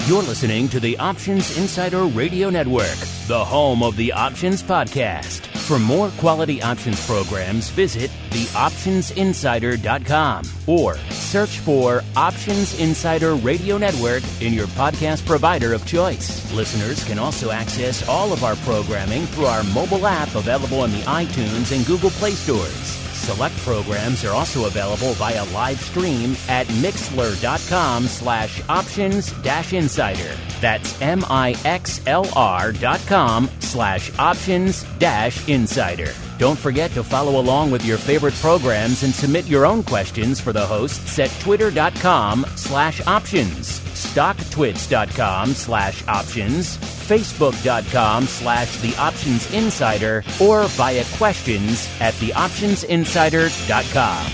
You're listening to the Options Insider Radio Network, the home of the Options Podcast. For more quality options programs, visit theoptionsinsider.com or search for Options Insider Radio Network in your podcast provider of choice. Listeners can also access all of our programming through our mobile app available in the iTunes and Google Play stores. Select programs are also available via live stream at mixlr.com/options-insider. That's mixlr.com/options-insider. Don't forget to follow along with your favorite programs and submit your own questions for the hosts at twitter.com/options, stocktwits.com/options, facebook.com/theoptionsinsider, or via questions at theoptionsinsider.com.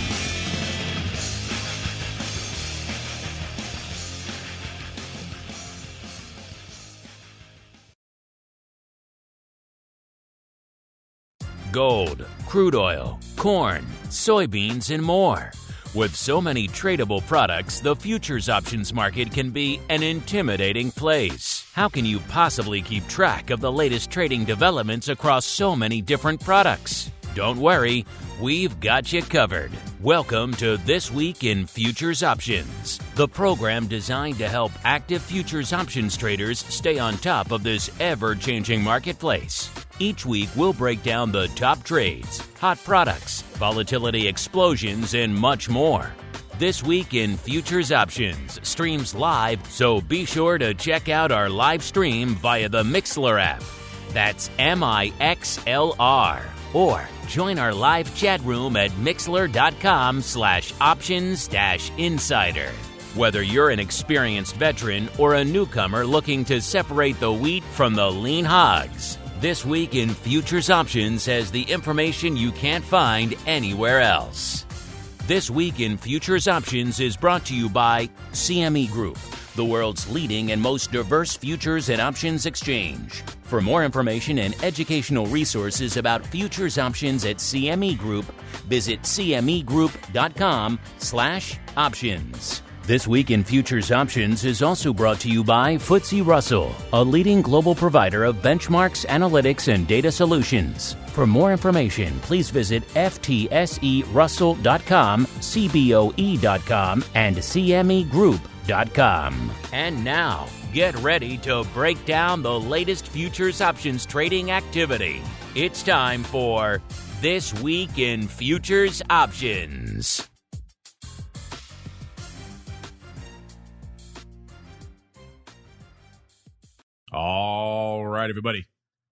Gold, crude oil, corn, soybeans, and more. With so many tradable products, the futures options market can be an intimidating place. How can you possibly keep track of the latest trading developments across so many different products? Don't worry, we've got you covered. Welcome to This Week in Futures Options, the program designed to help active futures options traders stay on top of this ever-changing marketplace. Each week, we'll break down the top trades, hot products, volatility explosions, and much more. This Week in Futures Options streams live, so be sure to check out our live stream via the Mixlr app. That's MIXLR. Or join our live chat room at mixlr.com/options-insider. Whether you're an experienced veteran or a newcomer looking to separate the wheat from the lean hogs, This Week in Futures Options has the information you can't find anywhere else. This Week in Futures Options is brought to you by CME Group, the world's leading and most diverse futures and options exchange. For more information and educational resources about futures options at CME Group, visit cmegroup.com/options. This Week in Futures Options is also brought to you by FTSE Russell, a leading global provider of benchmarks, analytics, and data solutions. For more information, please visit ftserussell.com, cboe.com, and cmegroup.com. And now, get ready to break down the latest futures options trading activity. It's time for This Week in Futures Options. All right, everybody.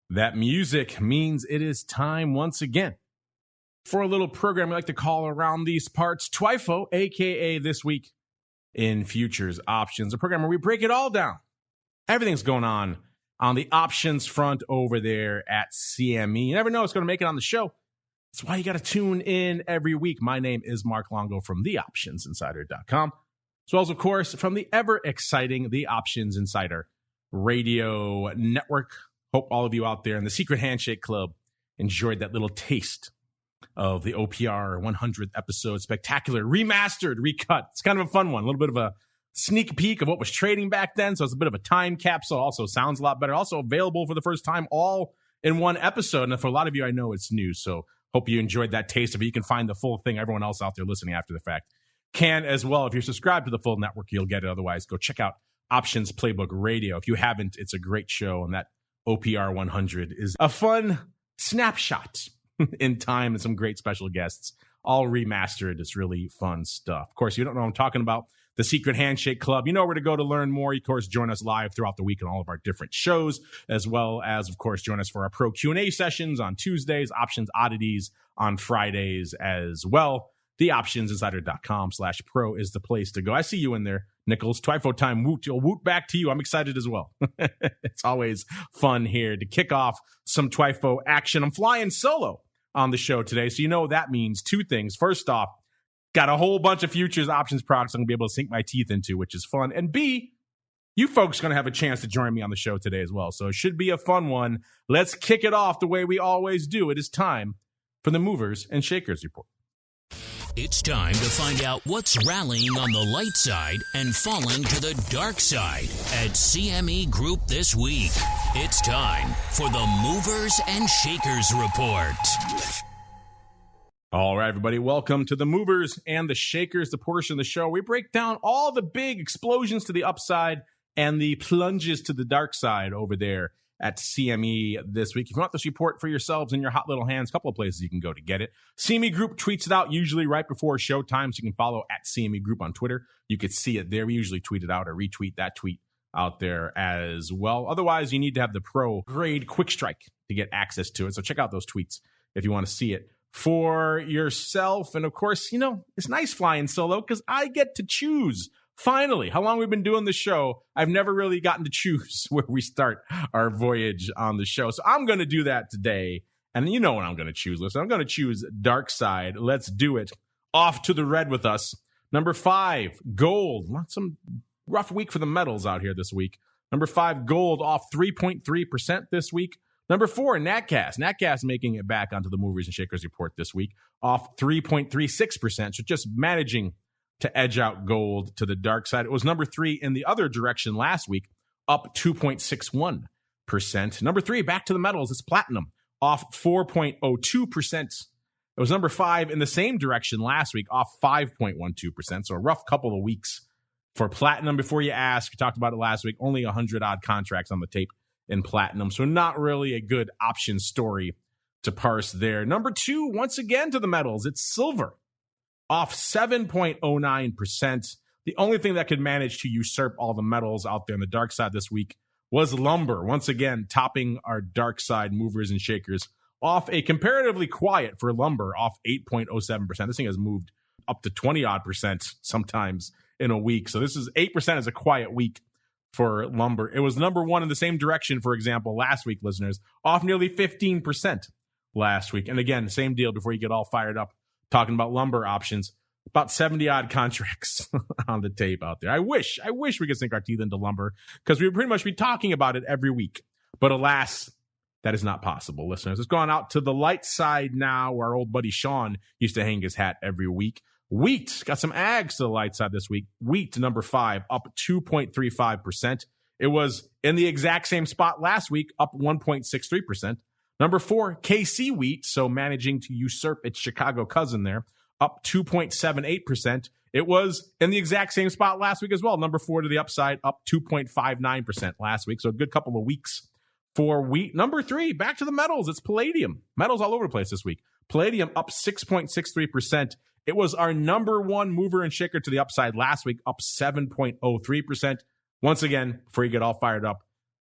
That music means it is time once again for a little program we like to call around these parts TWIFO, a.k.a. This Week in Futures Options, a program where we break it all down. Everything's going on the options front over there at CME. You never know what's going to make it on the show. That's why you got to tune in every week. My name is Mark Longo from theoptionsinsider.com, as well as, of course, from the ever-exciting The Options Insider Radio Network. Hope all of you out there in the Secret Handshake Club enjoyed that little taste of the OPR 100th episode, spectacular, remastered, recut. It's kind of a fun one, a little bit of a sneak peek of what was trading back then, so it's a bit of a time capsule. Also sounds a lot better. Also available for the first time all in one episode, and for a lot of you, I know it's new, so hope you enjoyed that taste of it. You can find the full thing. Everyone else out there listening after the fact can as well. If you're subscribed to the full network, you'll get it. Otherwise, go check out Options Playbook Radio. If you haven't, it's a great show, and that OPR 100 is a fun snapshot in time and some great special guests, all remastered. It's really fun stuff. Of course, you don't know what I'm talking about. The Secret Handshake Club. You know where to go to learn more. You, of course, join us live throughout the week on all of our different shows, as well as, of course, join us for our pro Q&A sessions on Tuesdays, Options Oddities on Fridays as well. TheOptionsInsider.com/pro is the place to go. I see you in there, Nichols. TWIFO time. Woot. You'll woot back to you. I'm excited as well. It's always fun here to kick off some TWIFO action. I'm flying solo on the show today, so you know that means two things. First off, got a whole bunch of futures options products I'm going to be able to sink my teeth into, which is fun. And B, you folks are going to have a chance to join me on the show today as well, so it should be a fun one. Let's kick it off the way we always do. It is time for the Movers and Shakers Report. It's time to find out what's rallying on the light side and falling to the dark side at CME Group this week. It's time for the Movers and Shakers Report. All right, everybody, welcome to the Movers and the Shakers, the portion of the show. We break down all the big explosions to the upside and the plunges to the dark side over there at CME this week. If you want this report for yourselves in your hot little hands, a couple of places you can go to get it. CME Group tweets it out usually right before showtime, so you can follow at CME Group on Twitter. You could see it there. We usually tweet it out or retweet that tweet out there as well. Otherwise, you need to have the pro grade quick strike to get access to it. So check out those tweets if you want to see it for yourself. And of course, you know, it's nice flying solo because I get to choose. Finally, how long we've been doing the show, I've never really gotten to choose where we start our voyage on the show. So I'm going to do that today. And you know what I'm going to choose. Listen, I'm going to choose Dark Side. Let's do it. Off to the red with us. Number 5, gold. Some rough week for the metals out here this week. Number 5, gold off 3.3% this week. Number 4, NATGAS. NATGAS making it back onto the Movers and Shakers report this week, off 3.36%. So just managing to edge out gold to the dark side. It was number 3 in the other direction last week, up 2.61%. Number 3, back to the metals. It's platinum, off 4.02%. It was number 5 in the same direction last week, off 5.12%. So a rough couple of weeks for platinum. Before you ask, we talked about it last week, only 100-odd contracts on the tape in platinum. So not really a good option story to parse there. Number 2, once again to the metals, it's silver, off 7.09%. The only thing that could manage to usurp all the metals out there on the dark side this week was lumber, once again topping our dark side movers and shakers, off a comparatively quiet for lumber, off 8.07%. This thing has moved up to 20-odd% sometimes in a week. So this is 8% is a quiet week for lumber. It was number 1 in the same direction, for example, last week, listeners, off nearly 15% last week. And again, same deal before you get all fired up talking about lumber options, about 70-odd contracts on the tape out there. I wish we could sink our teeth into lumber because we would pretty much be talking about it every week. But alas, that is not possible, listeners. It's gone out to the light side now, where our old buddy Sean used to hang his hat every week. Wheat got some ags to the light side this week. Wheat, number 5, up 2.35%. It was in the exact same spot last week, up 1.63%. Number 4, KC Wheat, so managing to usurp its Chicago cousin there, up 2.78%. It was in the exact same spot last week as well. Number 4 to the upside, up 2.59% last week. So a good couple of weeks for wheat. Number 3, back to the metals. It's palladium. Metals all over the place this week. Palladium up 6.63%. It was our number 1 mover and shaker to the upside last week, up 7.03%. Once again, before you get all fired up,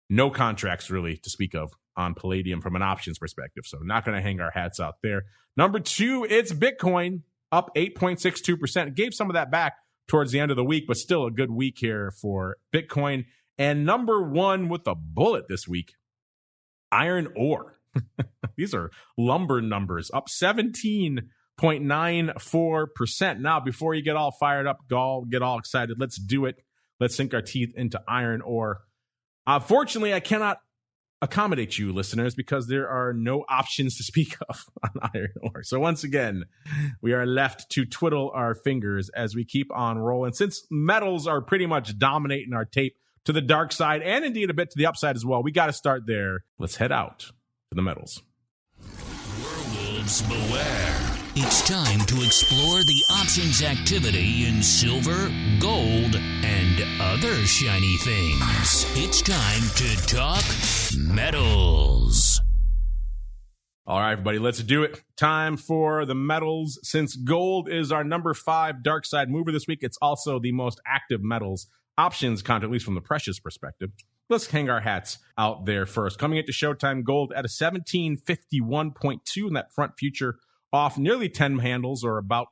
no contracts really to speak of on palladium from an options perspective. So not going to hang our hats out there. Number 2, it's Bitcoin, up 8.62%. It gave some of that back towards the end of the week, but still a good week here for Bitcoin. And number 1 with a bullet this week, iron ore. These are lumber numbers, up 17.94%. Now, before you get all fired up, get all excited, let's do it. Let's sink our teeth into iron ore. Fortunately, I cannot accommodate you, listeners, because there are no options to speak of on iron ore. So once again, we are left to twiddle our fingers as we keep on rolling. Since metals are pretty much dominating our tape to the dark side and indeed a bit to the upside as well, we got to start there. Let's head out to the metals. Werewolves beware. It's time to explore the options activity in silver, gold, and other shiny things. It's time to talk metals. All right, everybody, let's do it. Time for the metals. Since gold is our number 5 dark side mover this week, it's also the most active metals options contract, at least from the precious perspective. Let's hang our hats out there first. Coming into showtime, gold at a 1751.2 in that front future, off nearly 10 handles or about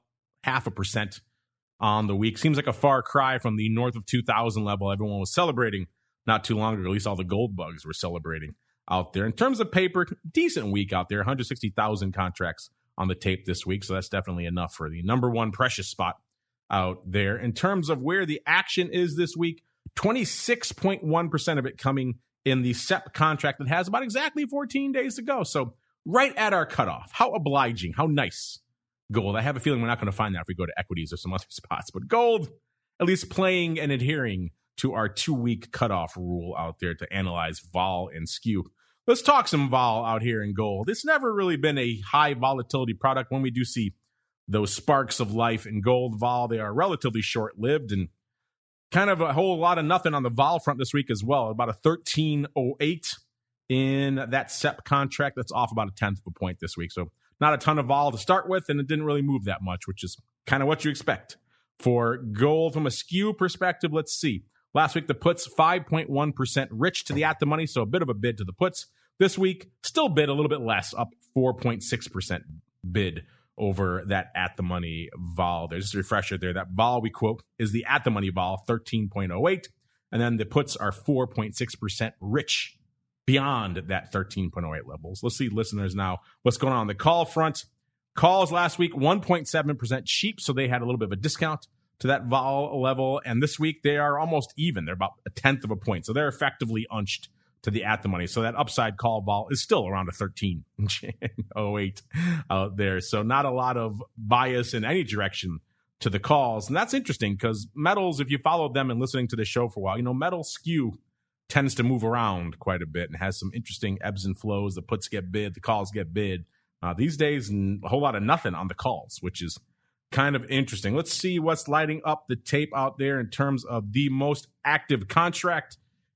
0.5% on the week. Seems like a far cry from the north of 2,000 level everyone was celebrating not too long ago. At least all the gold bugs were celebrating out there. In terms of paper, decent week out there. 160,000 contracts on the tape this week. So that's definitely enough for the number 1 precious spot out there. In terms of where the action is this week, 26.1% of it coming in the SEP contract that has about exactly 14 days to go. So right at our cutoff. How obliging, how nice gold. I have a feeling we're not going to find that if we go to equities or some other spots, but gold, at least playing and adhering to our 2-week cutoff rule out there to analyze vol and skew. Let's talk some vol out here in gold. It's never really been a high volatility product. When we do see those sparks of life in gold vol, they are relatively short-lived, and kind of a whole lot of nothing on the vol front this week as well. About a 1308 in that SEP contract. That's off about a tenth of a point this week. So not a ton of vol to start with, and it didn't really move that much, which is kind of what you expect. For gold from a skew perspective, let's see. Last week, the puts 5.1% rich to the at the money, so a bit of a bid to the puts. This week, still bid a little bit less, up 4.6% bid over that at the money vol. There's just a refresher there. That vol we quote is the at the money vol, 13.08, and then the puts are 4.6% rich beyond that 13.08 levels. Let's see, listeners, now what's going on the call front. Calls last week 1.7% cheap, so they had a little bit of a discount to that vol level, and this week they are almost even. They're about a tenth of a point, so they're effectively unched to the at the money. So that upside call vol is still around a 13.08 out there. So not a lot of bias in any direction to the calls. And that's interesting because metals, if you followed them and listening to the show for a while, you know, metal skew tends to move around quite a bit and has some interesting ebbs and flows. The puts get bid, the calls get bid. These days, a whole lot of nothing on the calls, which is kind of interesting. Let's see what's lighting up the tape out there in terms of the most active contract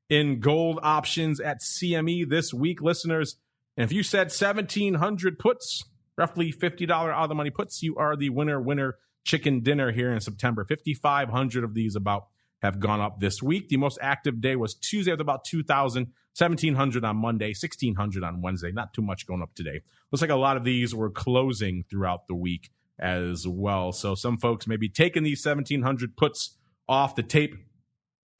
in gold options at CME this week, listeners. And if you said 1,700 puts, roughly $50 out of the money puts, you are the winner chicken dinner here in September. 5,500 of these about have gone up this week. The most active day was Tuesday with about 2,000, 1,700 on Monday, 1,600 on Wednesday. Not too much going up today. Looks like a lot of these were closing throughout the week as well. So some folks maybe taking these 1,700 puts off the tape.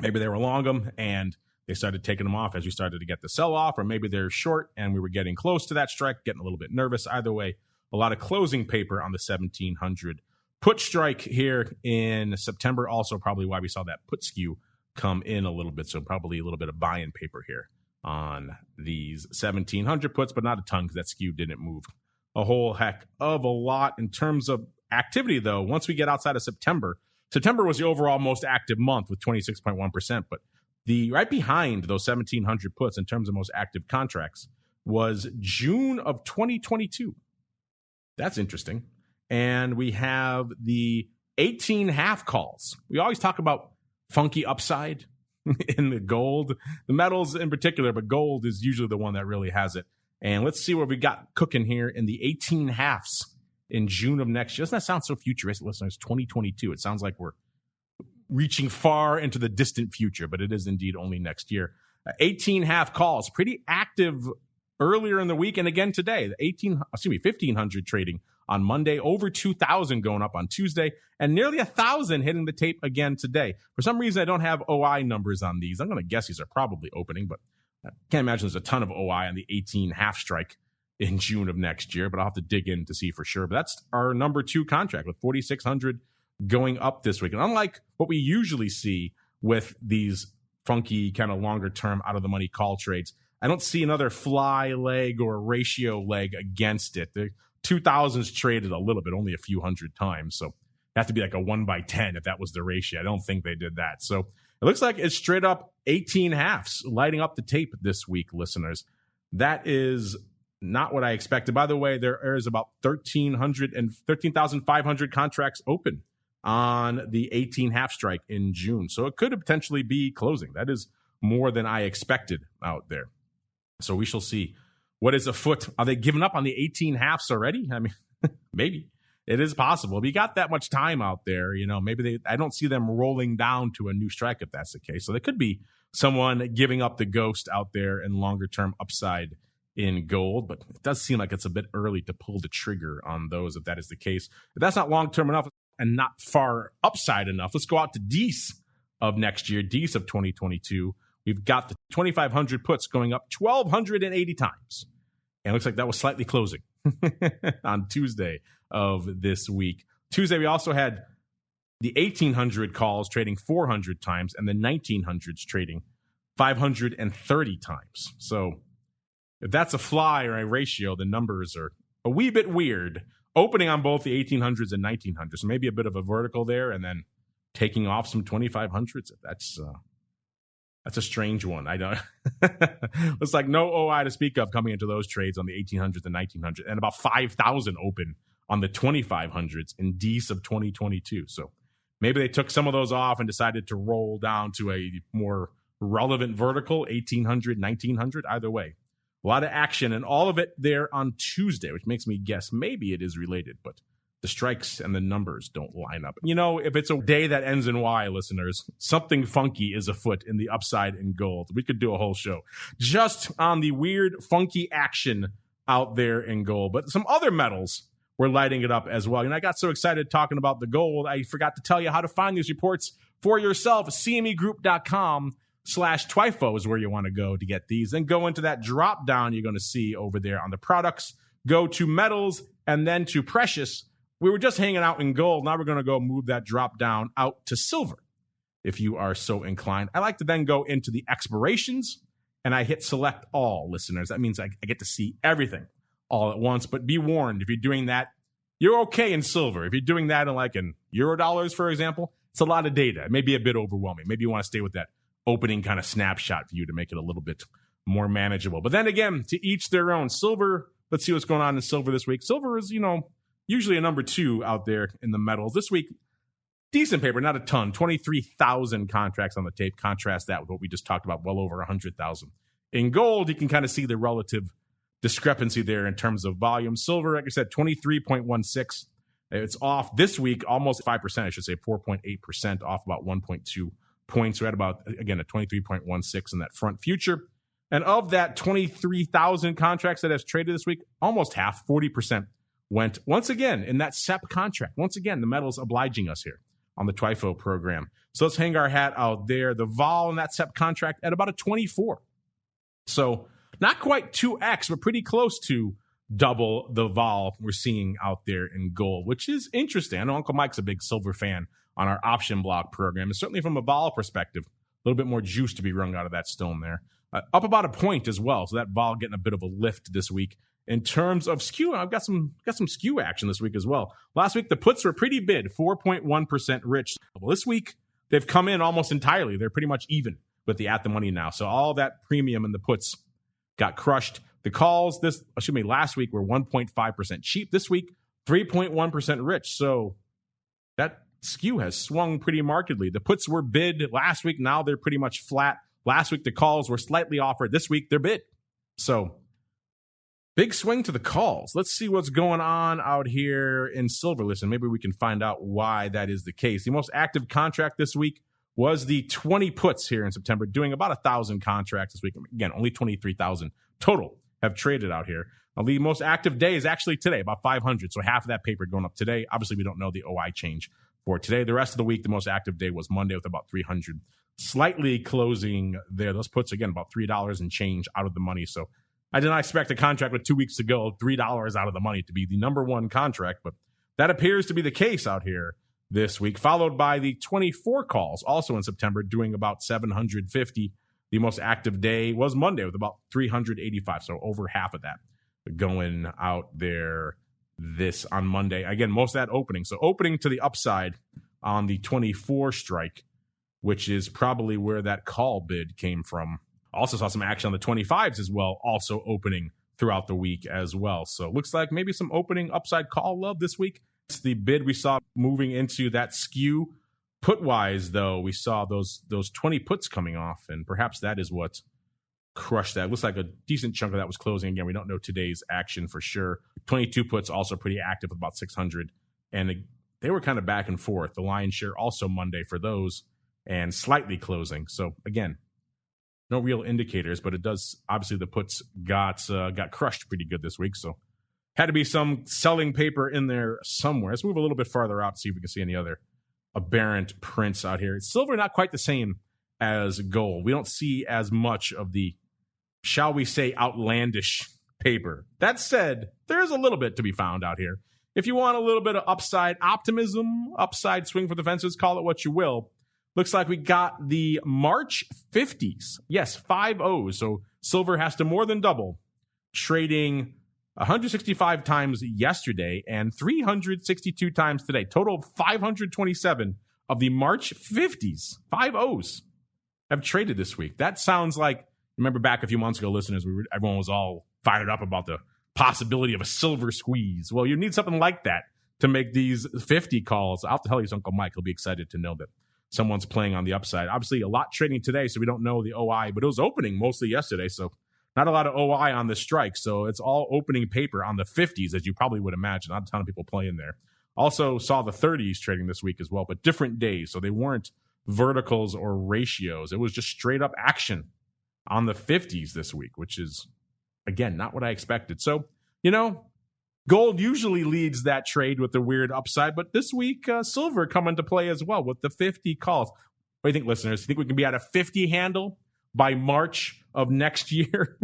Maybe they were long them and they started taking them off as we started to get the sell-off, or maybe they're short and we were getting close to that strike, getting a little bit nervous. Either way, a lot of closing paper on the 1,700 put strike here in September. Also probably why we saw that put skew come in a little bit. So probably a little bit of buy-in paper here on these 1,700 puts, but not a ton because that skew didn't move a whole heck of a lot. In terms of activity, though, once we get outside of September was the overall most active month with 26.1%, but the right behind those 1,700 puts in terms of most active contracts was June of 2022. That's interesting. And we have the 18 half calls. We always talk about funky upside in the gold, the metals in particular, but gold is usually the one that really has it. And let's see what we got cooking here in the 18 halves in June of next year. Doesn't that sound so futuristic, listeners? 2022. It sounds like we're reaching far into the distant future, but it is indeed only next year. 18 half calls, pretty active earlier in the week and again today. The 1,500 trading on Monday, over 2,000 going up on Tuesday, and nearly 1,000 hitting the tape again today. For some reason, I don't have OI numbers on these. I'm going to guess these are probably opening, but I can't imagine there's a ton of OI on the 18 half strike in June of next year, but I'll have to dig in to see for sure. But that's our number 2 contract with 4,600 going up this week. And unlike what we usually see with these funky kind of longer term out of the money call trades, I don't see another fly leg or ratio leg against it. The 2,000s traded a little bit, only a few hundred times. So it'd have to be like a 1/10 if that was the ratio. I don't think they did that. So it looks like it's straight up 18 halves lighting up the tape this week, listeners. That is not what I expected. By the way, there is about 13,500 contracts open on the 18 half strike in June. So it could potentially be closing. That is more than I expected out there. So we shall see what is afoot. Are they giving up on the 18 halves already? I mean, maybe. It is possible. If you got that much time out there, you know, maybe I don't see them rolling down to a new strike if that's the case. So there could be someone giving up the ghost out there in longer term upside in gold, but it does seem like it's a bit early to pull the trigger on those if that is the case. If that's not long term enough and not far upside enough, let's go out to Dees of next year, Dees of 2022. We've got the 2,500 puts going up 1,280 times. And it looks like that was slightly closing on Tuesday of this week. Tuesday, we also had the 1,800 calls trading 400 times and the 1,900s trading 530 times. So if that's a fly or a ratio, the numbers are a wee bit weird opening on both the 1800s and 1900s. So maybe a bit of a vertical there and then taking off some 2500s. That's a strange one. I don't. Looks like no OI to speak of coming into those trades on the 1800s and 1900s, and about 5,000 open on the 2500s in Dece of 2022. So maybe they took some of those off and decided to roll down to a more relevant vertical, 1800, 1900. Either way, a lot of action, and all of it there on Tuesday, which makes me guess maybe it is related, but the strikes and the numbers don't line up. You know, if it's a day that ends in Y, listeners, something funky is afoot in the upside in gold. We could do a whole show just on the weird, funky action out there in gold. But some other metals were lighting it up as well. And I got so excited talking about the gold, I forgot to tell you how to find these reports for yourself. CMEgroup.com/TWIFO is where you want to go to get these. Then go into that drop down you're going to see over there on the products. Go to metals and then to precious. We were just hanging out in gold. Now we're going to go move that drop down out to silver, if you are so inclined. I like to then go into the expirations, and I hit select all, listeners. That means I get to see everything all at once. But be warned, if you're doing that, you're okay in silver. If you're doing that in like in Eurodollars, for example, it's a lot of data. It may be a bit overwhelming. Maybe you want to stay with that opening kind of snapshot view to make it a little bit more manageable. But then again, to each their own. Silver, let's see what's going on in silver this week. Silver is, usually a number 2 out there in the metals. This week, decent paper, not a ton. 23,000 contracts on the tape. Contrast that with what we just talked about, well over 100,000. In gold, you can kind of see the relative discrepancy there in terms of volume. Silver, like I said, 23.16. It's off this week almost 5%, I should say, 4.8%, off about 1.2 points. We're at about, again, a 23.16 in that front future. And of that 23,000 contracts that has traded this week, almost half, 40%, went once again in that SEP contract. Once again, the metals obliging us here on the TWIFO program. So let's hang our hat out there. The vol in that SEP contract at about a 24. So not quite 2x, but pretty close to double the vol we're seeing out there in gold, which is interesting. I know Uncle Mike's a big silver fan on our option block program. And certainly from a vol perspective, a little bit more juice to be wrung out of that stone there. Up about a point as well. So that vol getting a bit of a lift this week. In terms of skew, I've got some skew action this week as well. Last week, the puts were pretty bid, 4.1% rich. Well, this week, they've come in almost entirely. They're pretty much even with the at the money now. So all that premium in the puts got crushed. The calls last week were 1.5% cheap. This week, 3.1% rich. So that skew has swung pretty markedly. The puts were bid last week. Now they're pretty much flat. Last week, the calls were slightly offered. This week, they're bid. So big swing to the calls. Let's see what's going on out here in silver. Listen, maybe we can find out why that is the case. The most active contract this week was the 20 puts here in September, doing about 1,000 contracts this week. Again, only 23,000 total have traded out here. Now, the most active day is actually today, about 500. So half of that paper going up today. Obviously, we don't know the OI change for today. The rest of the week, the most active day was Monday with about 300. Slightly closing there. Those puts, again, about $3 and change out of the money. So I did not expect a contract with 2 weeks to go, $3 out of the money to be the number one contract, but that appears to be the case out here this week, followed by the 24 calls, also in September, doing about 750. The most active day was Monday with about 385, so over half of that going out there this on Monday. Again, most of that opening. So opening to the upside on the 24 strike, which is probably where that call bid came from. Also saw some action on the 25s as well, also opening throughout the week as well. So looks like maybe some opening upside call love this week. It's the bid we saw moving into that skew. Put-wise, though, we saw those 20 puts coming off, and perhaps that is what crushed that. Looks like a decent chunk of that was closing. Again, we don't know today's action for sure. 22 puts also pretty active with about 600, and they were kind of back and forth. The lion's share also Monday for those, and slightly closing. So, again, no real indicators, but it does. Obviously, the puts got crushed pretty good this week, so had to be some selling paper in there somewhere. Let's move a little bit farther out to see if we can see any other aberrant prints out here. Silver not quite the same as gold. We don't see as much of the, shall we say, outlandish paper. That said, there's a little bit to be found out here. If you want a little bit of upside optimism, upside swing for the fences, call it what you will. Looks like we got the March 50s. Yes, 5 O's. So silver has to more than double, trading 165 times yesterday and 362 times today. Total of 527 of the March 50s, 5-0s, have traded this week. That sounds like, remember back a few months ago, listeners, everyone was all fired up about the possibility of a silver squeeze. Well, you need something like that to make these 50 calls. I'll have to tell you, Uncle Mike, he'll be excited to know that someone's playing on the upside. Obviously, a lot trading today, so we don't know the OI, but it was opening mostly yesterday, so not a lot of OI on the strike. So it's all opening paper on the 50s, as you probably would imagine. Not a ton of people playing there. Also saw the 30s trading this week as well, but different days. So they weren't verticals or ratios. It was just straight up action on the 50s this week, which is, again, not what I expected. So, gold usually leads that trade with the weird upside, but this week, silver come into play as well with the 50 calls. What do you think, listeners? You think we can be at a 50 handle by March of next year?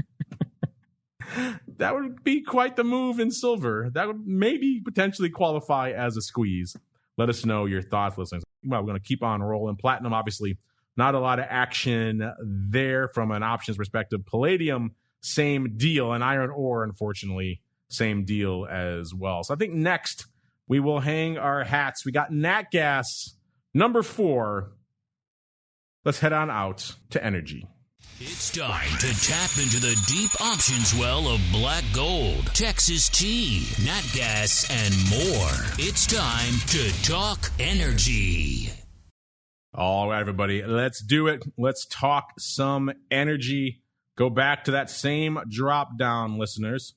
That would be quite the move in silver. That would maybe potentially qualify as a squeeze. Let us know your thoughts, listeners. Well, we're going to keep on rolling. Platinum, obviously, not a lot of action there from an options perspective. Palladium, same deal. And iron ore, unfortunately, same deal as well. So I think next we will hang our hats. We got NatGas, number 4. Let's head on out to energy. It's time to tap into the deep options well of black gold, Texas tea, NatGas, and more. It's time to talk energy. All right, everybody, let's do it. Let's talk some energy. Go back to that same drop down, listeners.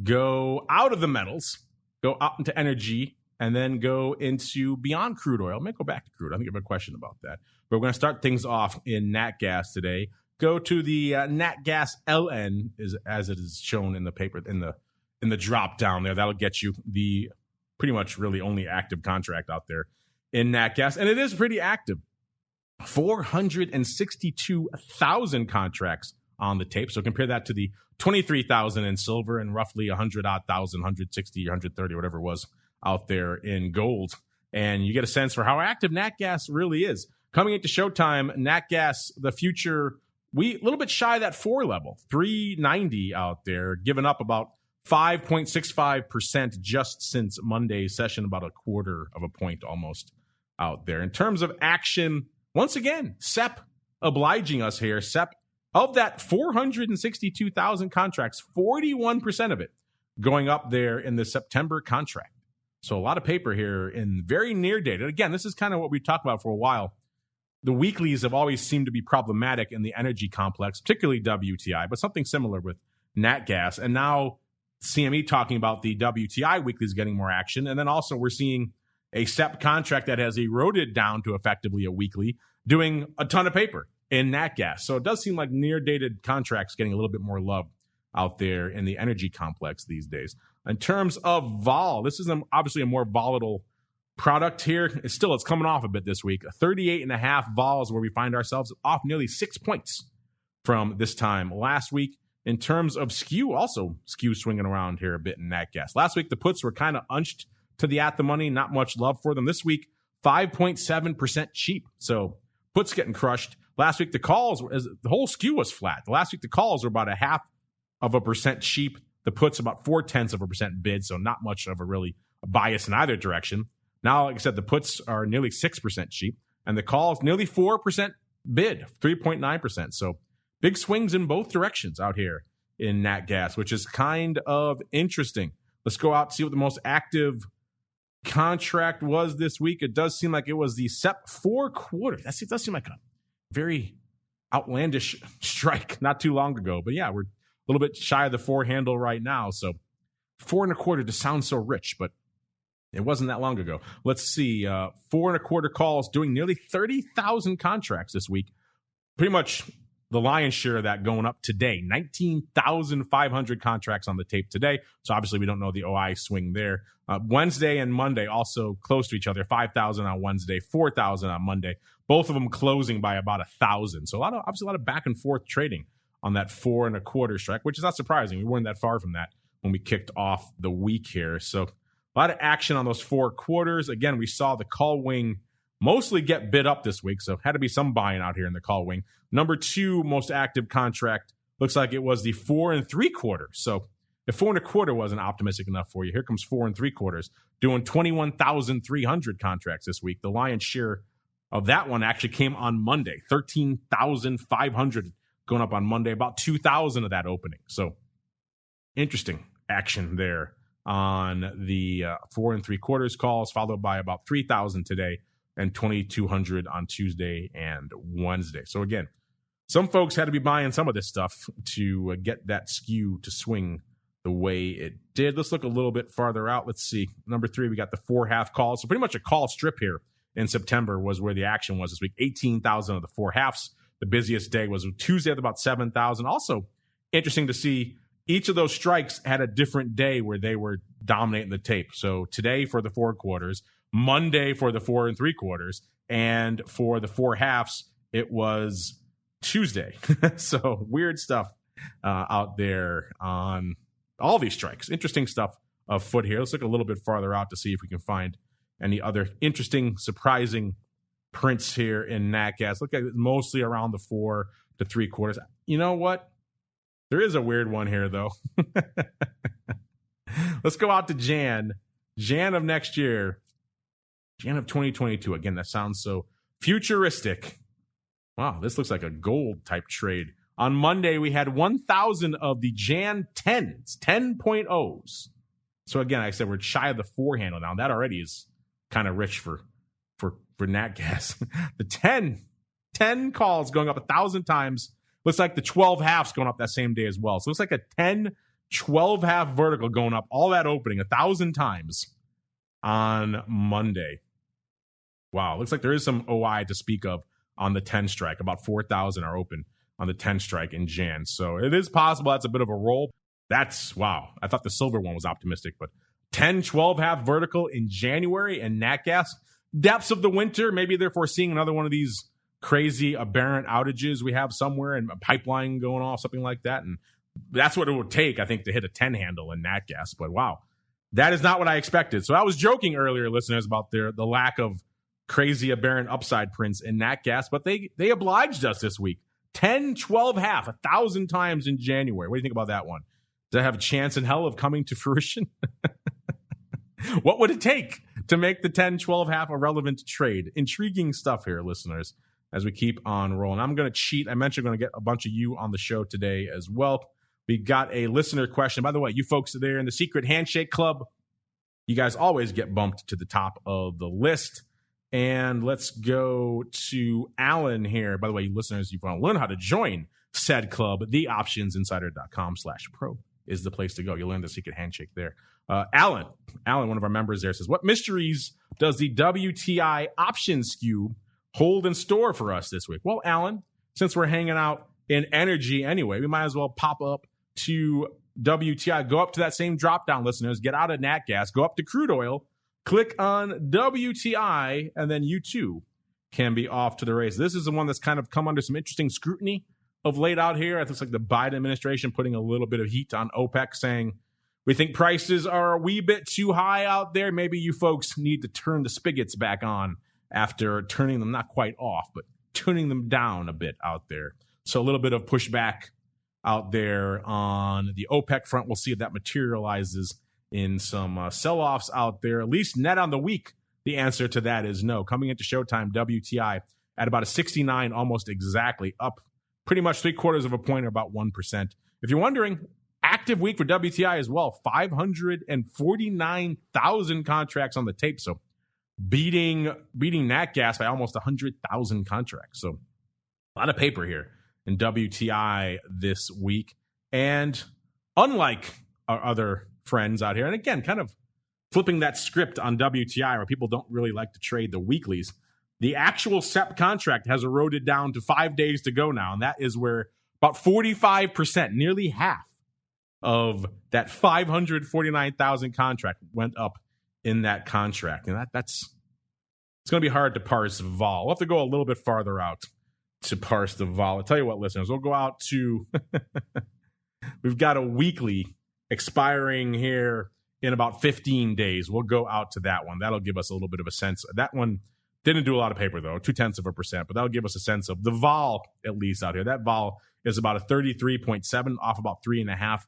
Go out of the metals, go out into energy, and then go into beyond crude oil. I may go back to crude. I think you have a question about that. But we're going to start things off in NatGas today. Go to the NatGas LN, as it is shown in the paper, in the drop down there. That'll get you the pretty much really only active contract out there in NatGas. And it is pretty active. 462,000 contracts on the tape. So compare that to the 23,000 in silver and roughly 100,000, 160, 130, whatever it was out there in gold. And you get a sense for how active NatGas really is. Coming into showtime, NatGas, the future, we a little bit shy of that 4 level, 390 out there, giving up about 5.65% just since Monday's session, about a quarter of a point almost out there. In terms of action, once again, SEP obliging us here. SEP, of that 462,000 contracts, 41% of it going up there in the September contract. So a lot of paper here in very near dated. Again, this is kind of what we talked about for a while. The weeklies have always seemed to be problematic in the energy complex, particularly WTI, but something similar with NatGas. And now CME talking about the WTI weeklies getting more action. And then also we're seeing a SEP contract that has eroded down to effectively a weekly, doing a ton of paper in NatGas. So it does seem like near-dated contracts getting a little bit more love out there in the energy complex these days. In terms of vol, this is obviously a more volatile product here. It's coming off a bit this week. 38.5 vols where we find ourselves, off nearly 6 points from this time last week. In terms of skew, also skew swinging around here a bit in NatGas. Last week, the puts were kind of unched to the at the money, not much love for them. This week, 5.7% cheap. So puts getting crushed. Last week, the calls, the whole skew was flat. Last week, the calls were about 0.5% cheap. The puts about 0.4% bid, so not much of a bias in either direction. Now, like I said, the puts are nearly 6% cheap, and the calls nearly 4% bid, 3.9%. So big swings in both directions out here in NatGas, which is kind of interesting. Let's go out and see what the most active contract was this week. It does seem like it was the SEP 4 quarter. It does seem like a very outlandish strike not too long ago. But yeah, we're a little bit shy of the 4 handle right now. So 4 1/4 just sounds so rich, but it wasn't that long ago. Let's see. 4 1/4 calls doing nearly 30,000 contracts this week. Pretty much the lion's share of that going up today. 19,500 contracts on the tape today. So obviously we don't know the OI swing there. Wednesday and Monday also close to each other. 5,000 on Wednesday, 4,000 on Monday. Both of them closing by about 1,000. So obviously a lot of back and forth trading on that 4 1/4 strike, which is not surprising. We weren't that far from that when we kicked off the week here. So a lot of action on those 4 quarters. Again, we saw the call wing mostly get bid up this week, so had to be some buying out here in the call wing. Number 2 most active contract looks like it was the 4 3/4. So If 4.25 wasn't optimistic enough for you, here comes 4.75, doing 21,300 contracts this week. The lion's share of that one actually came on Monday, 13,500 going up on Monday, about 2,000 of that opening. So interesting action there on the 4.75 calls, followed by about 3,000 today and 2,200 on Tuesday and Wednesday. So again, some folks had to be buying some of this stuff to get that skew to swing the way it did. Let's look a little bit farther out. Let's see. Number 3, we got the 4.5 calls. So pretty much a call strip here in September was where the action was this week. 18,000 of the 4.5s. The busiest day was Tuesday at about 7,000. Also interesting to see each of those strikes had a different day where they were dominating the tape. So today for the 4.25, Monday for the 4.75, and for the 4.5s, it was Tuesday. So weird stuff out there on all these strikes. Interesting stuff afoot here. Let's look a little bit farther out to see if we can find any other interesting, surprising prints here in NatGas. Look at it mostly around the 4.75. You know what? There is a weird one here, though. Let's go out to Jan of next year. Jan of 2022. Again, that sounds so futuristic. Wow, this looks like a gold type trade. On Monday, we had 1,000 of the Jan 10s, 10.0s. So again, like I said, we're shy of the 4 handle now. That already is kind of rich for NatGas. The 10 calls going up 1,000 times. Looks like the 12 halves going up that same day as well. So it looks like a 10-12 half vertical going up, all that opening 1,000 times on Monday. Wow, looks like there is some OI to speak of on the 10 strike. About 4,000 are open on the 10 strike in Jan. So it is possible that's a bit of a roll. That's, wow. I thought the silver one was optimistic, but 10-12 half vertical in January and NatGas. Depths of the winter, maybe they're foreseeing another one of these crazy aberrant outages we have somewhere and a pipeline going off, something like that. And that's what it would take, I think, to hit a 10 handle in NatGas. But wow, that is not what I expected. So I was joking earlier, listeners, about the lack of crazy aberrant upside prints in NatGas, but they obliged us this week. 10-12 half, 1,000 times in January. What do you think about that one? Does that have a chance in hell of coming to fruition? What would it take to make the 10-12 half a relevant trade? Intriguing stuff here, listeners, as we keep on rolling. I'm going to cheat. I mentioned I'm going to get a bunch of you on the show today as well. We got a listener question. By the way, you folks are there in the Secret Handshake Club. You guys always get bumped to the top of the list. And let's go to Alan here. By the way, listeners, you want to learn how to join said club, theoptionsinsider.com/pro is the place to go. You'll learn the secret handshake there. Alan, one of our members there, says, what mysteries does the WTI option skew hold in store for us this week? Well, Alan, since we're hanging out in energy anyway, we might as well pop up to WTI, go up to that same drop down, listeners, get out of NatGas, go up to crude oil, click on WTI, and then you too can be off to the race. This is the one that's kind of come under some interesting scrutiny of late out here. It looks like the Biden administration putting a little bit of heat on OPEC, saying, we think prices are a wee bit too high out there. Maybe you folks need to turn the spigots back on after turning them not quite off, but tuning them down a bit out there. So a little bit of pushback out there on the OPEC front. We'll see if that materializes in some sell-offs out there. At least net on the week, the answer to that is no. Coming into showtime, WTI at about a 69, almost exactly, up pretty much 0.75 of a point, or about 1%. If you're wondering, active week for WTI as well, 549,000 contracts on the tape. So beating NatGas by almost 100,000 contracts. So a lot of paper here in WTI this week. And unlike our other friends out here, and again, kind of flipping that script on WTI where people don't really like to trade the weeklies, the actual SEP contract has eroded down to 5 days to go now. And that is where about 45%, nearly half of that 549,000 contract went up in that contract. And it's going to be hard to parse vol. We'll have to go a little bit farther out to parse the vol. I'll tell you what, listeners, we'll go out to, we've got a weekly expiring here in about 15 days. We'll go out to that one. That'll give us a little bit of a sense. That one didn't do a lot of paper, though, 0.2%, but that'll give us a sense of the vol, at least out here. That vol is about a 33.7 off about 3.5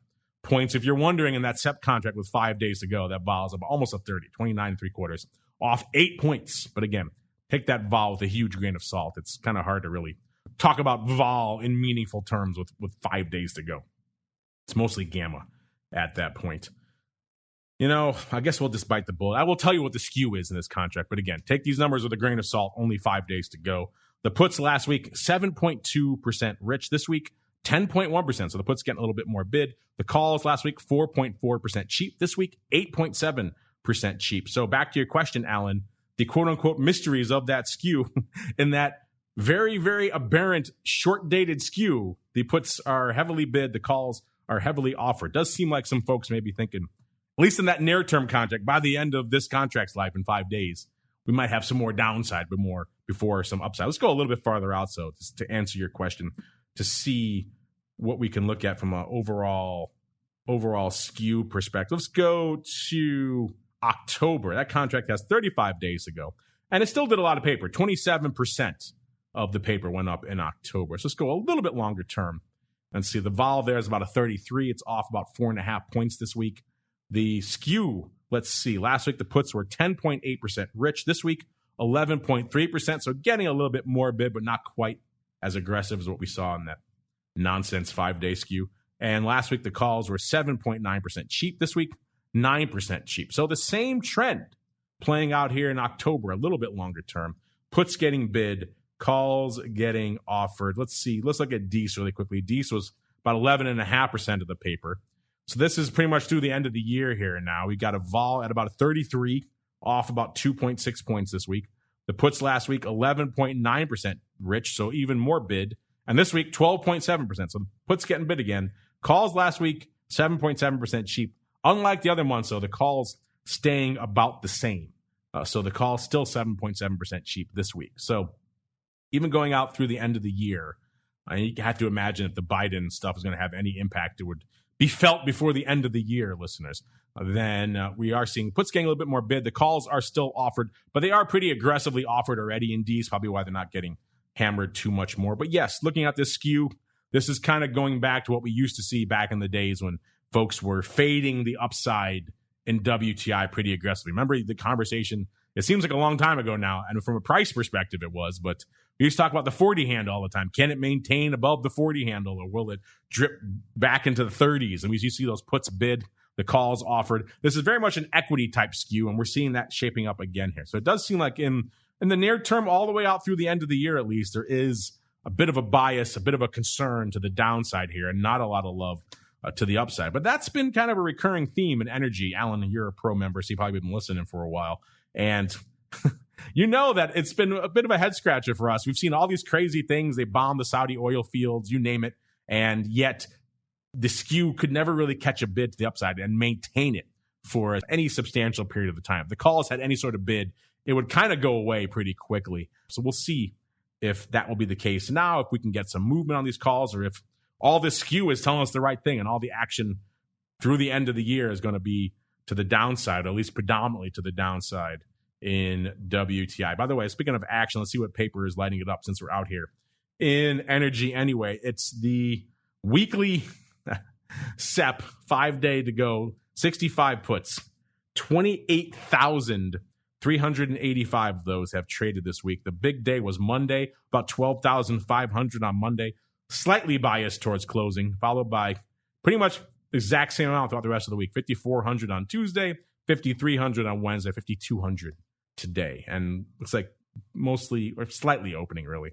points. If you're wondering, in that SEP contract with 5 days to go, that vol is about almost a 30, 29.75, off 8 points. But again, take that vol with a huge grain of salt. It's kind of hard to really talk about vol in meaningful terms with 5 days to go. It's mostly gamma at that point. I guess we'll just bite the bullet. I will tell you what the skew is in this contract. But again, take these numbers with a grain of salt. Only 5 days to go. The puts last week, 7.2% rich. This week, 10.1%. So the puts getting a little bit more bid. The calls last week, 4.4% cheap. This week, 8.7% cheap. So back to your question, Alan, the quote-unquote mysteries of that skew in that very, very aberrant short-dated skew, the puts are heavily bid. The calls are heavily offered. Does seem like some folks may be thinking, at least in that near-term contract, by the end of this contract's life in 5 days, we might have some more downside, but more before some upside. Let's go a little bit farther out, so just to answer your question, to see what we can look at from an overall skew perspective. Let's go to October. That contract has 35 days to go, and it still did a lot of paper. 27% of the paper went up in October. So let's go a little bit longer term and see. The vol there is about a 33. It's off about 4.5 points this week. The skew, let's see. Last week, the puts were 10.8% rich. This week, 11.3%. So getting a little bit more bid, but not quite as aggressive as what we saw in that nonsense 5-day skew. And last week, the calls were 7.9% cheap. This week, 9% cheap. So the same trend playing out here in October, a little bit longer term. Puts getting bid, calls getting offered. Let's see. Let's look at DEES really quickly. DEES was about 11.5% of the paper. So this is pretty much through the end of the year here now. We got a vol at about a 33, off about 2.6 points this week. The puts last week, 11.9% rich, so even more bid. And this week, 12.7%. So the puts getting bid again. Calls last week, 7.7% cheap. Unlike the other months, though, the calls staying about the same. So the calls still 7.7% cheap this week. So even going out through the end of the year, you have to imagine if the Biden stuff is going to have any impact, it would be felt before the end of the year, listeners. Then we are seeing puts getting a little bit more bid. The calls are still offered, but they are pretty aggressively offered already in D's, probably why they're not getting hammered too much more. But yes, looking at this skew, this is kind of going back to what we used to see back in the days when folks were fading the upside in WTI pretty aggressively. Remember the conversation? It seems like a long time ago now, and from a price perspective it was, but we used to talk about the 40 handle all the time. Can it maintain above the 40 handle, or will it drip back into the 30s? And we used to see those puts bid, the calls offered. This is very much an equity type skew, and we're seeing that shaping up again here. So it does seem like in the near term, all the way out through the end of the year at least, there is a bit of a bias, a bit of a concern to the downside here, and not a lot of love to the upside. But that's been kind of a recurring theme in energy. Alan, you're a pro member, so you've probably been listening for a while. And you know that it's been a bit of a head scratcher for us. We've seen all these crazy things. They bombed the Saudi oil fields, you name it. And yet the skew could never really catch a bid to the upside and maintain it for any substantial period of the time. If the calls had any sort of bid, it would kind of go away pretty quickly. So we'll see if that will be the case now, if we can get some movement on these calls, or if all this skew is telling us the right thing and all the action through the end of the year is going to be to the downside, or at least predominantly to the downside in WTI. By the way, speaking of action, let's see what paper is lighting it up since we're out here in energy anyway. It's the weekly SEP, 5 day to go, 65 puts, 28,385 of those have traded this week. The big day was Monday, about 12,500 on Monday, slightly biased towards closing, followed by pretty much the exact same amount throughout the rest of the week. 5,400 on Tuesday, 5,300 on Wednesday, 5,200 today. And looks like mostly or slightly opening really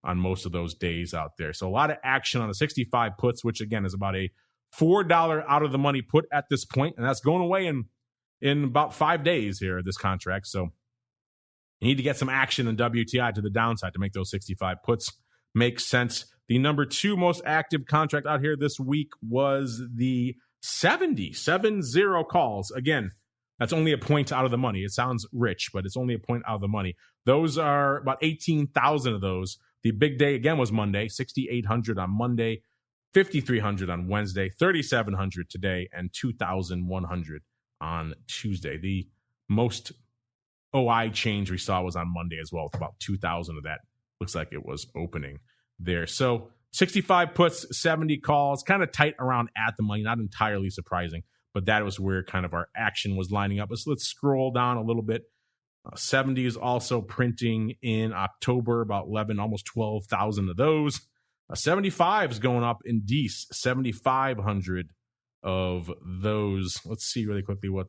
on most of those days out there. So a lot of action on the 65 puts, which again is about a $4 out of the money put at this point, and that's going away in about 5 days here, this contract. So you need to get some action in WTI to the downside to make those 65 puts make sense. The number 2 most active contract out here this week was the 70 calls. Again, that's only a point out of the money. It sounds rich, but it's only a point out of the money. Those are about 18,000 of those. The big day again was Monday, 6,800 on Monday, 5,300 on Wednesday, 3,700 today, and 2,100 on Tuesday. The most OI change we saw was on Monday as well, with about 2,000 of that. Looks like it was opening there. So 65 puts, 70 calls, kind of tight around at the money, not entirely surprising, but that was where kind of our action was lining up. So let's scroll down a little bit. 70 is also printing in October, about 11, almost 12,000 of those. 75 is going up in Dees, 7,500 of those. Let's see really quickly what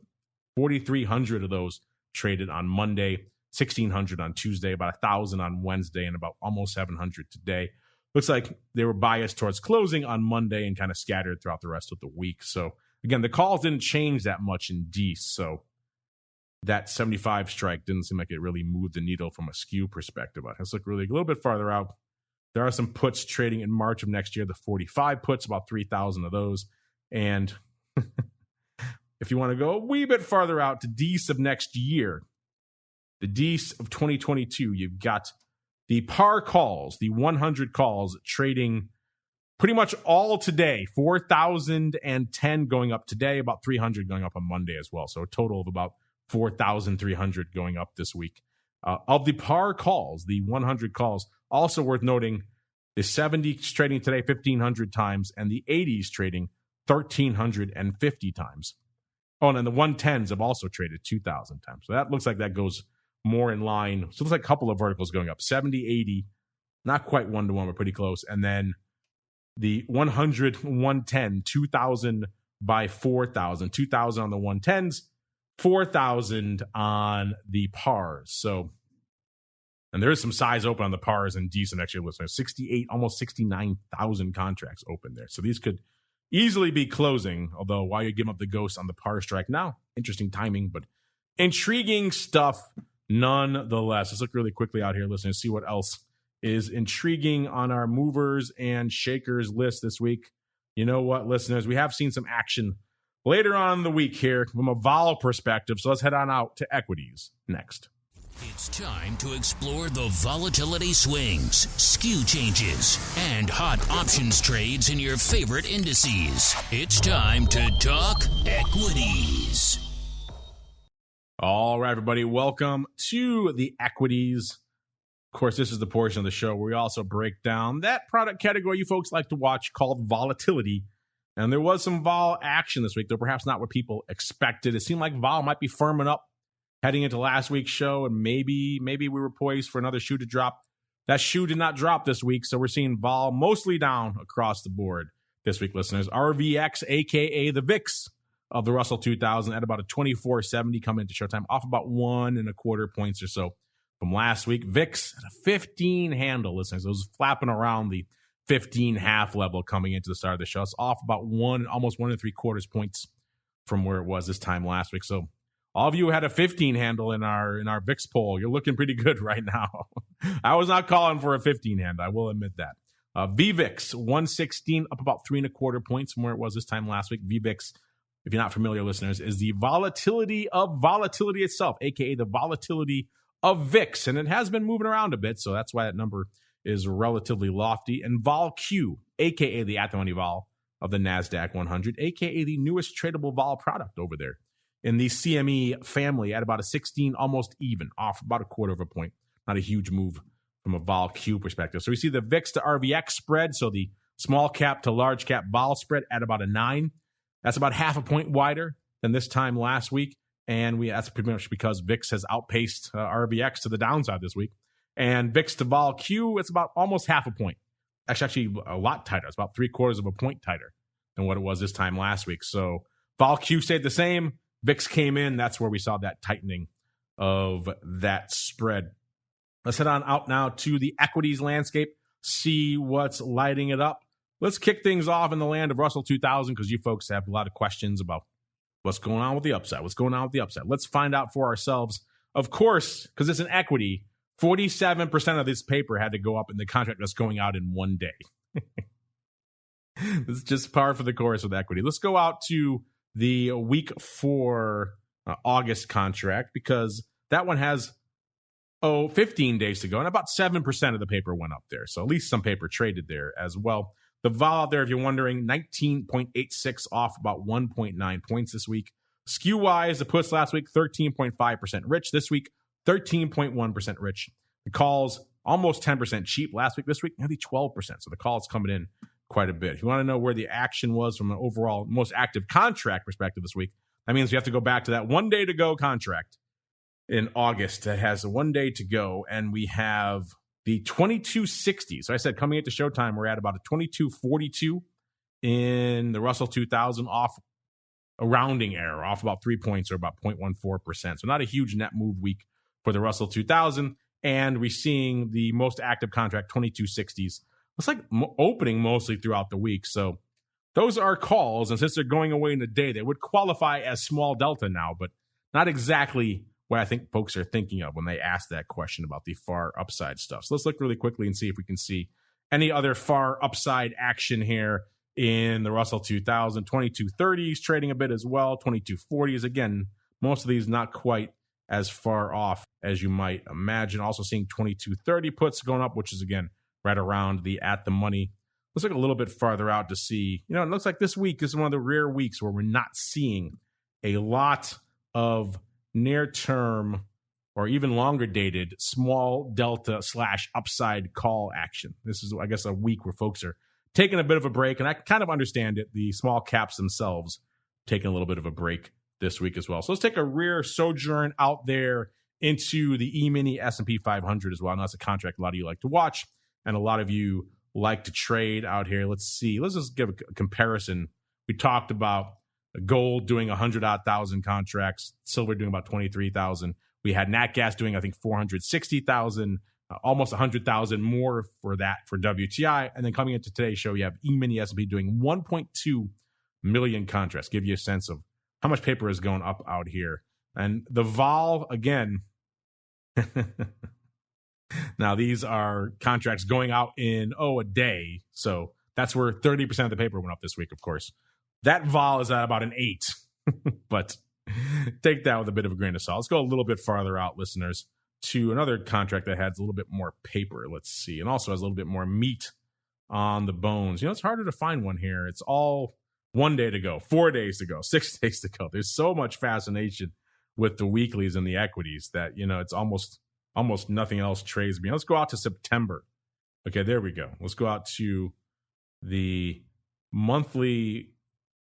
4,300 of those traded on Monday, 1,600 on Tuesday, about 1,000 on Wednesday, and about almost 700 today. Looks like they were biased towards closing on Monday and kind of scattered throughout the rest of the week. So again, the calls didn't change that much in Dees. So that 75 strike didn't seem like it really moved the needle from a skew perspective. Let's look really a little bit farther out. There are some puts trading in March of next year, the 45 puts, about 3,000 of those. And if you want to go a wee bit farther out to Dees of next year, the Dees of 2022, you've got the par calls, the 100 calls trading pretty much all today, 4,010 going up today, about 300 going up on Monday as well. So a total of about 4,300 going up this week. Of the par calls, the 100 calls, also worth noting, the 70s trading today 1,500 times and the 80s trading 1,350 times. Oh, and then the 110s have also traded 2,000 times. So that looks like that goes more in line. So it looks like a couple of verticals going up, 70, 80, not quite 1-to-1, but pretty close. And then the 100, 110, 2,000 by 4,000, 2,000 on the 110s, 4,000 on the pars. So, and there is some size open on the pars and decent actually listeners. 68, almost 69,000 contracts open there. So these could easily be closing, although while you're giving up the ghost on the par strike now, interesting timing, but intriguing stuff nonetheless. Let's look really quickly out here, listeners, see what else is intriguing on our movers and shakers list this week. You know what, listeners, we have seen some action later on in the week here from a vol perspective, so let's head on out to equities next. It's time to explore the volatility swings, skew changes, and hot options trades in your favorite indices. It's time to talk equities. All right, everybody, welcome to the equities. Of course, this is the portion of the show where we also break down that product category you folks like to watch called volatility. And there was some vol action this week, though perhaps not what people expected. It seemed like vol might be firming up heading into last week's show, and maybe we were poised for another shoe to drop. That shoe did not drop this week, so we're seeing vol mostly down across the board this week, listeners. RVX, a.k.a. the VIX of the Russell 2000, at about a 24.70 coming into showtime, off about 1.25 points or so from last week. VIX at a 15 handle, listeners. It was flapping around the 15.5 level coming into the start of the show. It's off about almost 1.75 points from where it was this time last week. So all of you who had a 15 handle in our VIX poll, you're looking pretty good right now. I was not calling for a 15 handle, I will admit that. VVIX 116, up about 3.25 points from where it was this time last week. VVIX, if you're not familiar, listeners, is the volatility of volatility itself, aka the volatility of VIX, and it has been moving around a bit, so that's why that number is relatively lofty. And VolQ, aka the at-the-money vol of the NASDAQ 100, aka the newest tradable vol product over there in the CME family, at about a 16, almost even, off about 1/4 point. Not a huge move from a VolQ perspective. So we see the VIX to RVX spread, so the small cap to large cap vol spread at about a 9. That's about 0.5 point wider than this time last week. And that's pretty much because VIX has outpaced RVX to the downside this week. And VIX to VolQ, it's about almost 0.5 point. Actually, a lot tighter. It's about 0.75 point tighter than what it was this time last week. So VolQ stayed the same. VIX came in. That's where we saw that tightening of that spread. Let's head on out now to the equities landscape, see what's lighting it up. Let's kick things off in the land of Russell 2000, because you folks have a lot of questions about what's going on with the upside. What's going on with the upside? Let's find out for ourselves. Of course, because it's an equity, 47% of this paper had to go up in the contract that's going out in one day. This is just par for the course with equity. Let's go out to the week 4 August contract, because that one has 15 days to go, and about 7% of the paper went up there. So at least some paper traded there as well. The vol out there, if you're wondering, 19.86 off about 1.9 points this week. Skew-wise, the puts last week, 13.5% rich. This week, 13.1% rich. The calls, almost 10% cheap last week. This week, nearly 12%. So the call is coming in quite a bit. If you want to know where the action was from an overall most active contract perspective this week, that means you have to go back to that 1 day to go contract in August that has 1 day to go. And we have the 2260. So I said coming into showtime, we're at about a 2242 in the Russell 2000, off a rounding error, off about 3 points or about 0.14%. So not a huge net move week for the Russell 2000. And we're seeing the most active contract, 2260s. It's like opening mostly throughout the week. So those are calls. And since they're going away in a day, they would qualify as small delta now, but not exactly what I think folks are thinking of when they ask that question about the far upside stuff. So let's look really quickly and see if we can see any other far upside action here in the Russell 2000. 2230s trading a bit as well. 2240s, again, most of these not quite as far off as you might imagine. Also seeing 2230 puts going up, which is, again, right around the at the money. Let's look a little bit farther out to see, it looks like this week is one of the rare weeks where we're not seeing a lot of near-term or even longer-dated small delta / upside call action. This is, I guess, a week where folks are taking a bit of a break, and I kind of understand it. The small caps themselves taking a little bit of a break this week as well. So let's take a rare sojourn out there into the E-mini S&P 500 as well. And that's a contract a lot of you like to watch, and a lot of you like to trade out here. Let's see. Let's just give a comparison. We talked about gold doing 100,000 contracts, silver doing about 23,000. We had NatGas doing, I think, 460,000, almost 100,000 more for that for WTI. And then coming into today's show, you have E-mini S&P doing 1.2 million contracts. Give you a sense of how much paper is going up out here. And the vol, again, now these are contracts going out in, a day. So that's where 30% of the paper went up this week, of course. That vol is at about an 8, but take that with a bit of a grain of salt. Let's go a little bit farther out, listeners, to another contract that has a little bit more paper. Let's see. And also has a little bit more meat on the bones. It's harder to find one here. It's all 1 day to go, 4 days to go, 6 days to go. There's so much fascination with the weeklies and the equities that, it's almost nothing else trades me. Let's go out to September. Okay, there we go. Let's go out to the monthly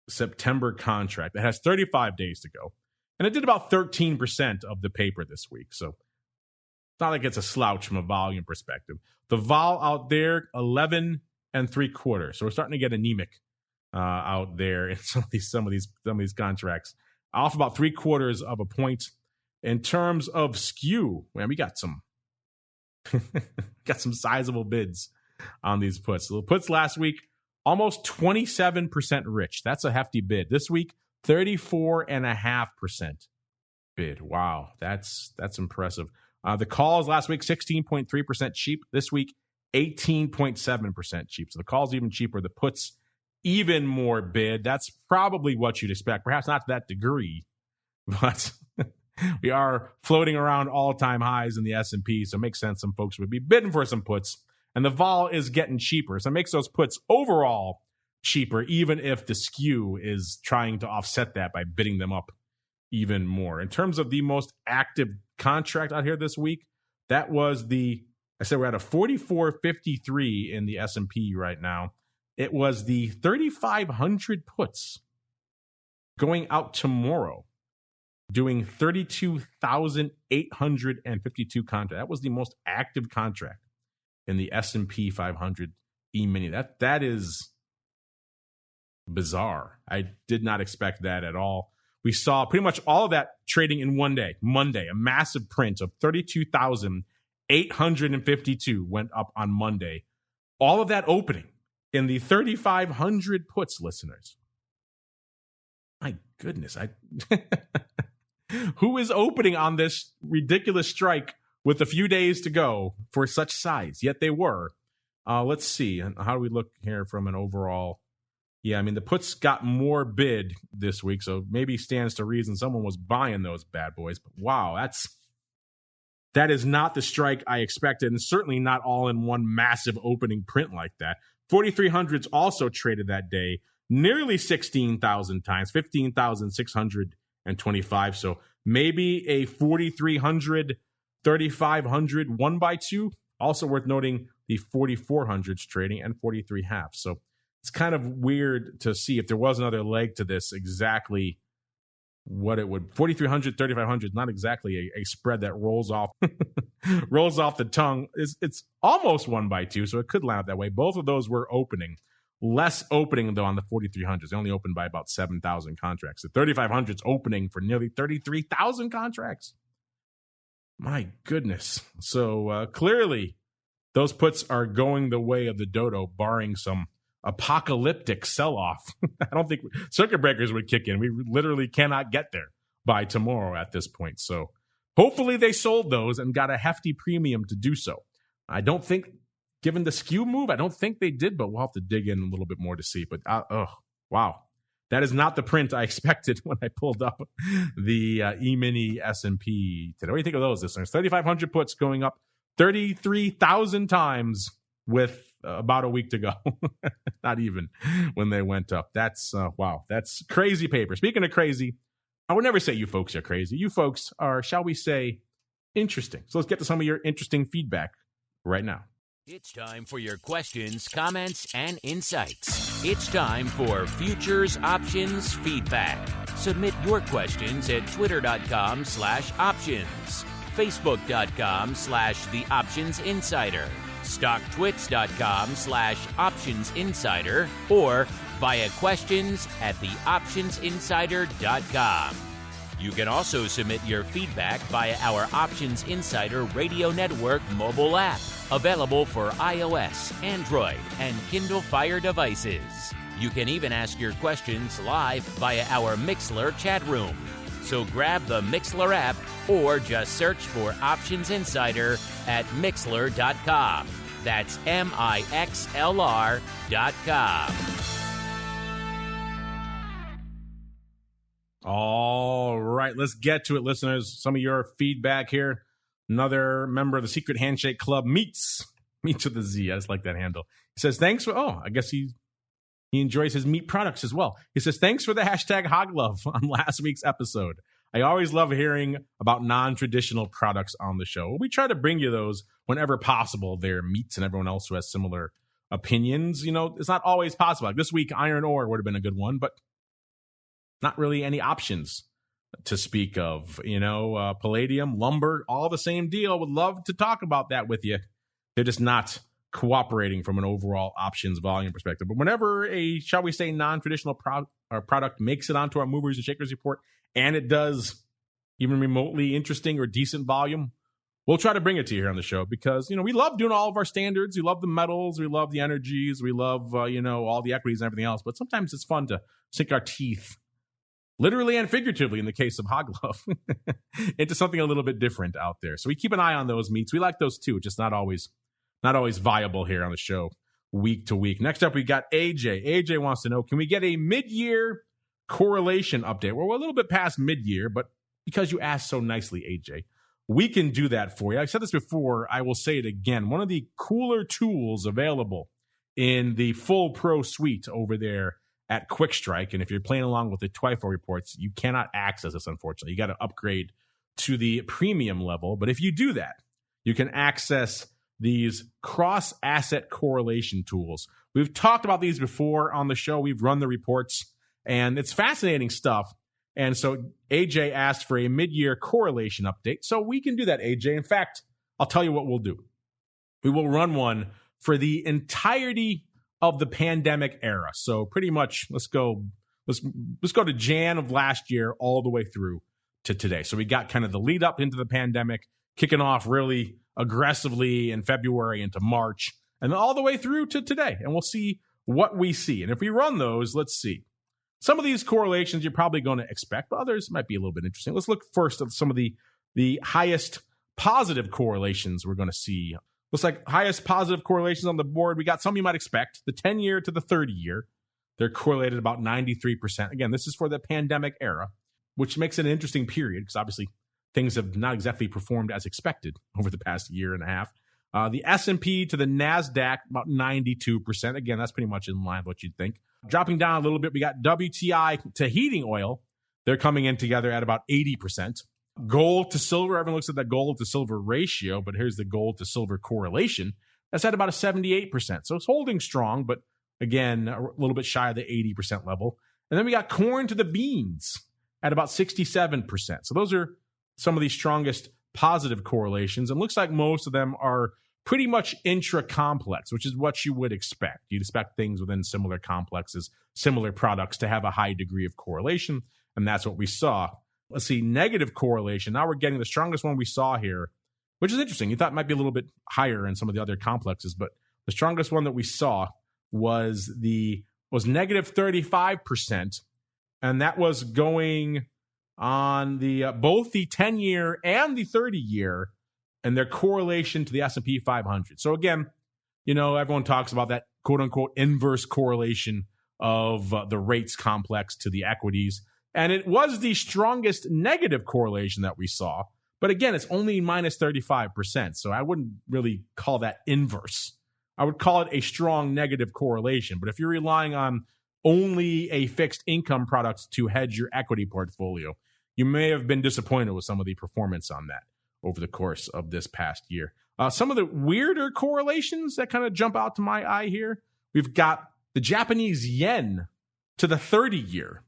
September contract that has 35 days to go. And it did about 13% of the paper this week. So it's not like it's a slouch from a volume perspective. The vol out there, 11 3/4. So we're starting to get anemic out there in some of these contracts. Off about 3/4 of a point. In terms of skew, man, we got some sizable bids on these puts. So the puts last week, almost 27% rich. That's a hefty bid. This week, 34.5% bid. Wow, that's impressive. The calls last week, 16.3% cheap. This week, 18.7% cheap. So the calls even cheaper. The puts even more bid. That's probably what you'd expect. Perhaps not to that degree, but we are floating around all-time highs in the S&P, so it makes sense some folks would be bidding for some puts. And the vol is getting cheaper, so it makes those puts overall cheaper, even if the skew is trying to offset that by bidding them up even more. In terms of the most active contract out here this week, that was we're at a 44.53 in the S&P right now. It was the 3,500 puts going out tomorrow, doing 32,852 contracts. That was the most active contract in the S&P 500 E-mini. That is bizarre. I did not expect that at all. We saw pretty much all of that trading in 1 day. Monday, a massive print of 32,852 went up on Monday. All of that opening in the 3,500 puts, listeners. My goodness. Who is opening on this ridiculous strike with a few days to go for such size? Yet they were. Let's see. How do we look here from an overall? Yeah, I mean, the puts got more bid this week, so maybe stands to reason someone was buying those bad boys. But wow, that is not the strike I expected, and certainly not all in one massive opening print like that. 4,300s also traded that day, nearly 16,000 times, 15,625. So maybe a 4,300, 3,500 1x2 Also worth noting, the 4400s trading and 43 halves. So it's kind of weird to see if there was another leg to this, exactly what it would. 4300, 3500, not exactly a spread that rolls off rolls off the tongue. It's almost 1x2, so it could land that way. Both of those were opening. Less opening, though, on the 4300s. They only opened by about 7,000 contracts. The 3500s opening for nearly 33,000 contracts. My goodness. So clearly, those puts are going the way of the dodo, barring some apocalyptic sell-off. I don't think circuit breakers would kick in. We literally cannot get there by tomorrow at this point. So hopefully they sold those and got a hefty premium to do so. I don't think, given the skew move, I don't think they did, but we'll have to dig in a little bit more to see. But, wow. That is not the print I expected when I pulled up the E-mini S&P today. What do you think of those, listeners? 3,500 puts going up 33,000 times with about a week to go. Not even when they went up. That's, wow, that's crazy paper. Speaking of crazy, I would never say you folks are crazy. You folks are, shall we say, interesting. So let's get to some of your interesting feedback right now. It's time for your questions, comments, and insights. It's time for Futures Options Feedback. Submit your questions at twitter.com/options, facebook.com/The Options Insider, stocktwits.com/Options Insider, or via questions@theoptionsinsider.com. You can also submit your feedback via our Options Insider Radio Network mobile app, available for iOS, Android, and Kindle Fire devices. You can even ask your questions live via our Mixlr chat room. So grab the Mixlr app or just search for Options Insider at Mixlr.com. That's MIXLR.com. All right, let's get to it, listeners. Some of your feedback here. Another member of the Secret Handshake Club, Meats with a Z. I just like that handle. He says, thanks for, I guess he enjoys his meat products as well. He says, thanks for the hashtag Hoglove on last week's episode. I always love hearing about non-traditional products on the show. We try to bring you those whenever possible. They're Meats and everyone else who has similar opinions. You know, it's not always possible. Like this week, iron ore would have been a good one, but not really any options to speak of. You know, palladium, lumber, all the same deal. Would love to talk about that with you. They're just not cooperating from an overall options volume perspective. But whenever a, shall we say, non-traditional product makes it onto our movers and shakers report, and it does even remotely interesting or decent volume, we'll try to bring it to you here on the show because, you know, we love doing all of our standards. We love the metals. We love the energies. We love, all the equities and everything else. But sometimes it's fun to sink our teeth, literally and figuratively in the case of Hoglove, into something a little bit different out there. So we keep an eye on those meats. We like those too. Just not always viable here on the show week to week. Next up, we got AJ. AJ wants to know, can we get a mid-year correlation update? Well, we're a little bit past mid-year, but because you asked so nicely, AJ, we can do that for you. I've said this before. I will say it again. One of the cooler tools available in the full pro suite over there at Quick Strike, and if you're playing along with the TWIFO reports, you cannot access this, unfortunately. You got to upgrade to the premium level. But if you do that, you can access these cross-asset correlation tools. We've talked about these before on the show. We've run the reports, and it's fascinating stuff. And so AJ asked for a mid-year correlation update. So we can do that, AJ. In fact, I'll tell you what we'll do. We will run one for the entirety of the pandemic era. So pretty much let's go to Jan of last year all the way through to today. So we got kind of the lead up into the pandemic, kicking off really aggressively in February into March, and then all the way through to today. And we'll see what we see. And if we run those, let's see. Some of these correlations you're probably going to expect, but others might be a little bit interesting. Let's look first at some of the highest positive correlations we're going to see. Looks like highest positive correlations on the board. We got some you might expect. The 10-year to the 30-year. They're correlated about 93%. Again, this is for the pandemic era, which makes it an interesting period because obviously things have not exactly performed as expected over the past year and a half. The S&P to the NASDAQ, about 92%. Again, that's pretty much in line with what you'd think. Dropping down a little bit, we got WTI to heating oil. They're coming in together at about 80%. Gold to silver, everyone looks at that gold to silver ratio, but here's the gold to silver correlation. That's at about a 78%. So it's holding strong, but again, a little bit shy of the 80% level. And then we got corn to the beans at about 67%. So those are some of the strongest positive correlations. And looks like most of them are pretty much intra-complex, which is what you would expect. You'd expect things within similar complexes, similar products to have a high degree of correlation. And that's what we saw. Let's see, negative correlation. Now we're getting the strongest one we saw here, which is interesting. You thought it might be a little bit higher in some of the other complexes, but the strongest one that we saw was negative 35%, and that was going on the both the 10-year and the 30-year, and their correlation to the S&P 500. So again, everyone talks about that quote-unquote inverse correlation of the rates complex to the equities. And it was the strongest negative correlation that we saw. But again, it's only minus 35%. So I wouldn't really call that inverse. I would call it a strong negative correlation. But if you're relying on only a fixed income product to hedge your equity portfolio, you may have been disappointed with some of the performance on that over the course of this past year. Some of the weirder correlations that kind of jump out to my eye here, we've got the Japanese yen to the 30-year.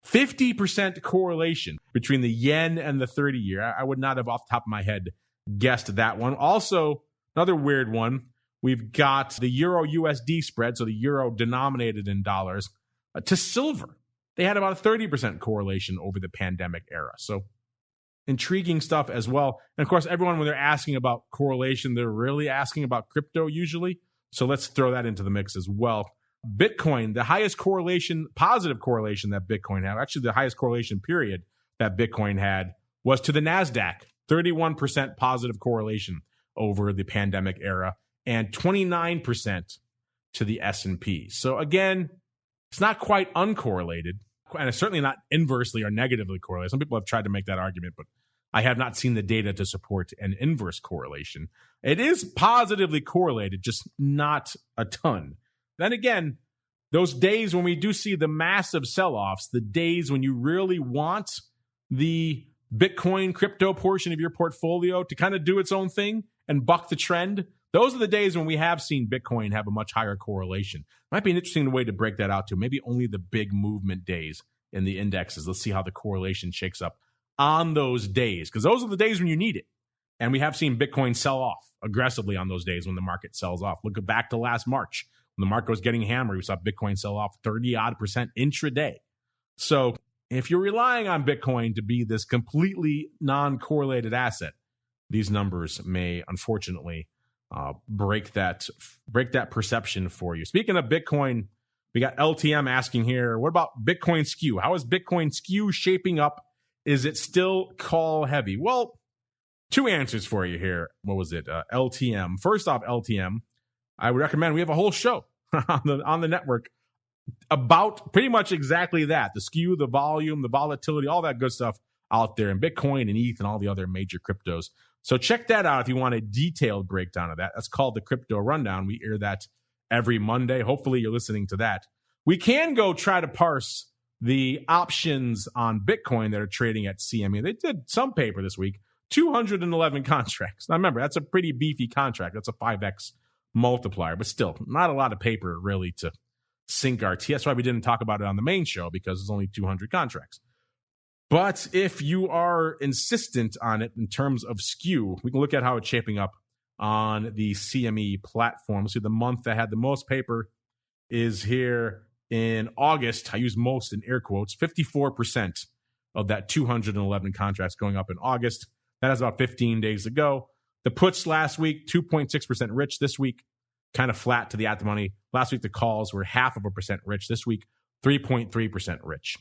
50% correlation between the yen and the 30-year. I would not have off the top of my head guessed that one. Also, another weird one, we've got the Euro USD spread, so the euro denominated in dollars, to silver. They had about a 30% correlation over the pandemic era. So intriguing stuff as well. And of course, everyone, when they're asking about correlation, they're really asking about crypto usually. So let's throw that into the mix as well. Bitcoin, the highest correlation, positive correlation that Bitcoin had, actually the highest correlation period that Bitcoin had was to the NASDAQ, 31% positive correlation over the pandemic era, and 29% to the S&P. So again, it's not quite uncorrelated, and it's certainly not inversely or negatively correlated. Some people have tried to make that argument, but I have not seen the data to support an inverse correlation. It is positively correlated, just not a ton. Then again, those days when we do see the massive sell-offs, the days when you really want the Bitcoin crypto portion of your portfolio to kind of do its own thing and buck the trend, those are the days when we have seen Bitcoin have a much higher correlation. Might be an interesting way to break that out too. Maybe only the big movement days in the indexes. Let's see how the correlation shakes up on those days, because those are the days when you need it. And we have seen Bitcoin sell off aggressively on those days when the market sells off. Look back to last March. When the market was getting hammered, we saw Bitcoin sell off 30-odd% intraday. So if you're relying on Bitcoin to be this completely non-correlated asset, these numbers may unfortunately break that perception for you. Speaking of Bitcoin, we got LTM asking here, what about Bitcoin skew? How is Bitcoin skew shaping up? Is it still call heavy? Well, two answers for you here. What was it? LTM. First off, LTM, I would recommend we have a whole show on the network about pretty much exactly that. The skew, the volume, the volatility, all that good stuff out there in Bitcoin and ETH and all the other major cryptos. So check that out if you want a detailed breakdown of that. That's called the Crypto Rundown. We air that every Monday. Hopefully you're listening to that. We can go try to parse the options on Bitcoin that are trading at CME. They did some paper this week, 211 contracts. Now remember, that's a pretty beefy contract. That's a 5x multiplier, but still not a lot of paper really to sink our teeth. That's why we didn't talk about it on the main show, because it's only 200 contracts. But if you are insistent on it in terms of skew, we can look at how it's shaping up on the CME platform. See, the month that had the most paper is here in August. I use most in air quotes. 54% of that 211 contracts going up in August. That is about 15 days ago. The puts last week, 2.6% rich. This week, kind of flat to the at the money. Last week, the calls were 0.5% rich. This week, 3.3% rich.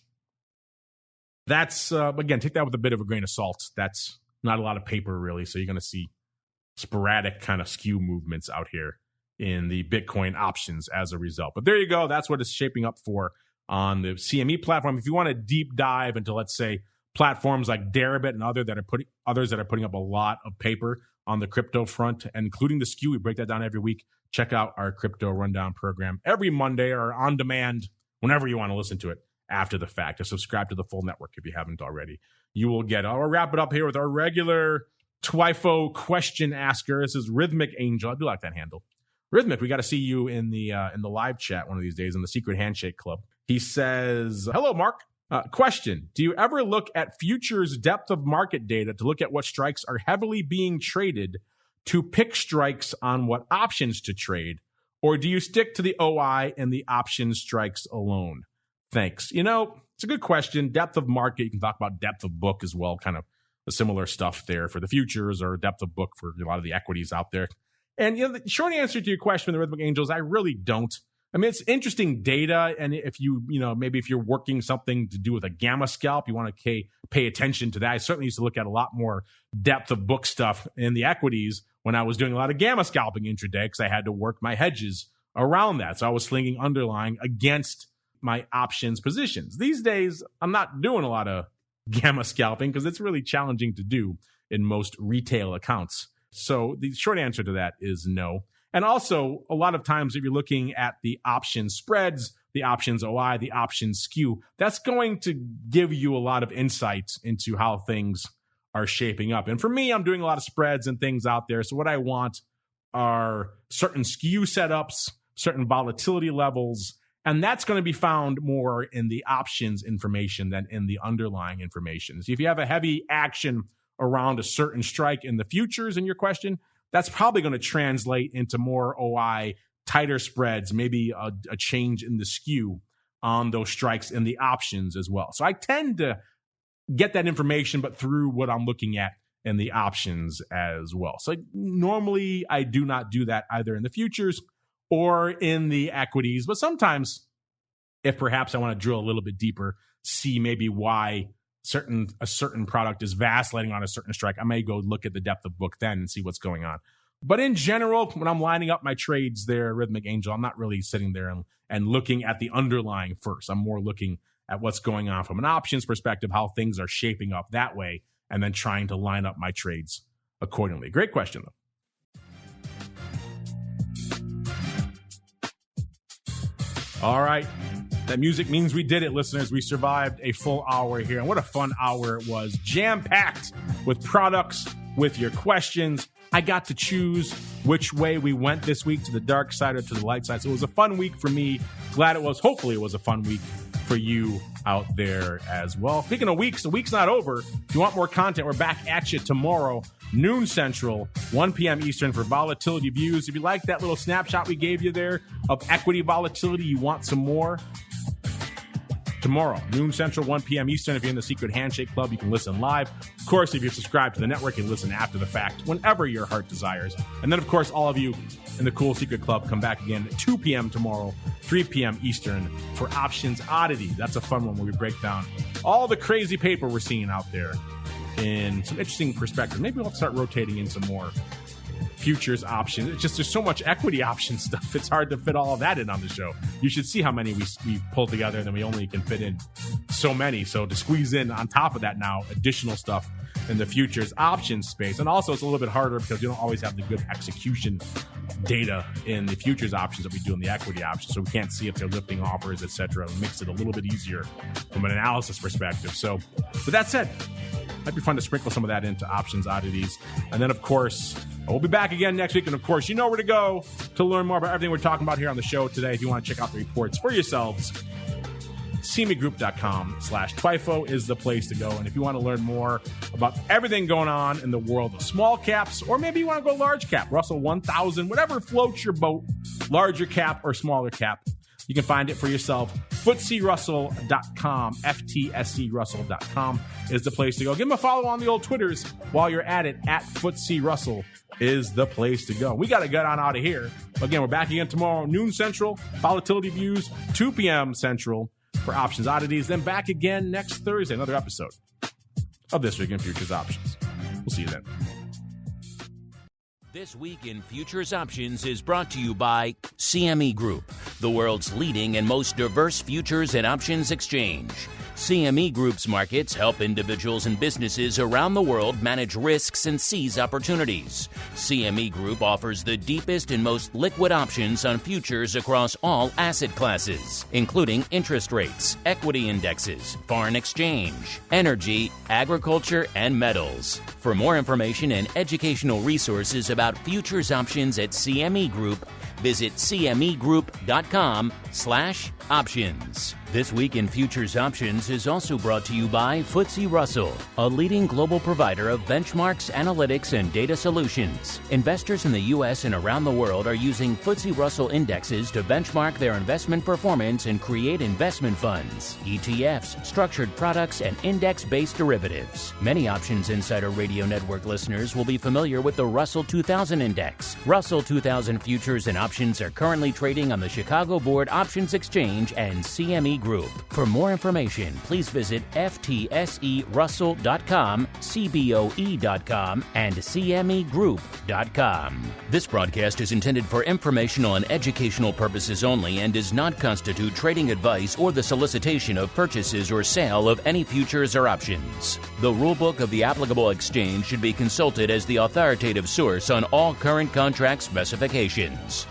That's, again, take that with a bit of a grain of salt. That's not a lot of paper, really. So you're going to see sporadic kind of skew movements out here in the Bitcoin options as a result. But there you go. That's what it's shaping up for on the CME platform. If you want to deep dive into, let's say, platforms like Deribit and others that are putting up a lot of paper on the crypto front, and including the skew, we break that down every week. Check out our Crypto Rundown program every Monday or on demand whenever you want to listen to it after the fact. To subscribe to the full network if you haven't already. You will get it. I'll wrap it up here with our regular TWIFO question asker. This is Rhythmic Angel. I do like that handle. Rhythmic, we got to see you in the live chat one of these days in the Secret Handshake Club. He says, hello, Mark. Question, do you ever look at futures depth of market data to look at what strikes are heavily being traded to pick strikes on what options to trade? Or do you stick to the OI and the option strikes alone? Thanks. It's a good question. Depth of market, you can talk about depth of book as well, kind of the similar stuff there for the futures or depth of book for a lot of the equities out there. And the short answer to your question, the Rhythmic Angels, I really don't. I mean, it's interesting data, and if maybe if you're working something to do with a gamma scalp, you want to pay attention to that. I certainly used to look at a lot more depth of book stuff in the equities when I was doing a lot of gamma scalping intraday because I had to work my hedges around that. So I was slinging underlying against my options positions. These days, I'm not doing a lot of gamma scalping because it's really challenging to do in most retail accounts. So the short answer to that is no. And also, a lot of times, if you're looking at the option spreads, the options OI, the options skew, that's going to give you a lot of insight into how things are shaping up. And for me, I'm doing a lot of spreads and things out there. So what I want are certain skew setups, certain volatility levels, and that's going to be found more in the options information than in the underlying information. So if you have a heavy action around a certain strike in the futures in your question, that's probably going to translate into more OI, tighter spreads, maybe a change in the skew on those strikes in the options as well. So I tend to get that information, but through what I'm looking at in the options as well. So normally I do not do that either in the futures or in the equities, but sometimes if perhaps I want to drill a little bit deeper, see maybe why a certain product is vacillating on a certain strike, I may go look at the depth of book then and see what's going on. But in general, when I'm lining up my trades there, Rhythmic Angel, I'm not really sitting there and looking at the underlying first. I'm more looking at what's going on from an options perspective, how things are shaping up that way, and then trying to line up my trades accordingly. Great question, though. All right. That music means we did it, listeners. We survived a full hour here. And what a fun hour it was. Jam-packed with products, with your questions. I got to choose which way we went this week, to the dark side or to the light side. So it was a fun week for me. Glad it was. Hopefully it was a fun week for you out there as well. Speaking of weeks, the week's not over. If you want more content, we're back at you tomorrow, noon Central, 1 p.m. Eastern for volatility views. If you like that little snapshot we gave you there of equity volatility, you want some more, tomorrow, noon Central, 1 p.m. Eastern. If you're in the Secret Handshake Club, you can listen live. Of course, if you're subscribed to the network, you can listen after the fact, whenever your heart desires. And then, of course, all of you in the Cool Secret Club come back again at 2 p.m. tomorrow, 3 p.m. Eastern for Options Oddity. That's a fun one where we break down all the crazy paper we're seeing out there in some interesting perspectives. Maybe we'll start rotating in some more futures options. It's just there's so much equity option stuff. It's hard to fit all of that in on the show. You should see how many we pulled together, and then we only can fit in so many. So to squeeze in on top of that now, additional stuff in the futures options space. And also it's a little bit harder because you don't always have the good execution data in the futures options that we do in the equity options. So we can't see if they're lifting offers, etc. It makes it a little bit easier from an analysis perspective. So with that said, might be fun to sprinkle some of that into options oddities. And then, of course, we'll be back again next week. And, of course, you know where to go to learn more about everything we're talking about here on the show today. If you want to check out the reports for yourselves, cmegroup.com/TWIFO is the place to go. And if you want to learn more about everything going on in the world of small caps, or maybe you want to go large cap, Russell 1000, whatever floats your boat, larger cap or smaller cap, you can find it for yourself. FTSERussell.com, FTSERussell.com is the place to go. Give them a follow on the old Twitters while you're at it. At FTSERussell is the place to go. We got to get on out of here. Again, we're back again tomorrow, noon Central, volatility views, 2 p.m. Central for Options Oddities. Then back again next Thursday, another episode of This Week in Futures Options. We'll see you then. This Week in Futures Options is brought to you by CME Group. the world's leading and most diverse futures and options exchange. CME Group's markets help individuals and businesses around the world manage risks and seize opportunities. CME Group offers the deepest and most liquid options on futures across all asset classes, including interest rates, equity indexes, foreign exchange, energy, agriculture, and metals. For more information and educational resources about futures options at CME Group, visit cmegroup.com/options. This Week in Futures Options is also brought to you by FTSE Russell, a leading global provider of benchmarks, analytics, and data solutions. Investors in the U.S. and around the world are using FTSE Russell indexes to benchmark their investment performance and create investment funds, ETFs, structured products, and index-based derivatives. Many Options Insider Radio Network listeners will be familiar with the Russell 2000 Index. Russell 2000 futures and options are currently trading on the Chicago Board Options Exchange and CME Group. For more information, please visit ftserussell.com, cboe.com, and cmegroup.com. This broadcast is intended for informational and educational purposes only and does not constitute trading advice or the solicitation of purchases or sale of any futures or options. The rulebook of the applicable exchange should be consulted as the authoritative source on all current contract specifications.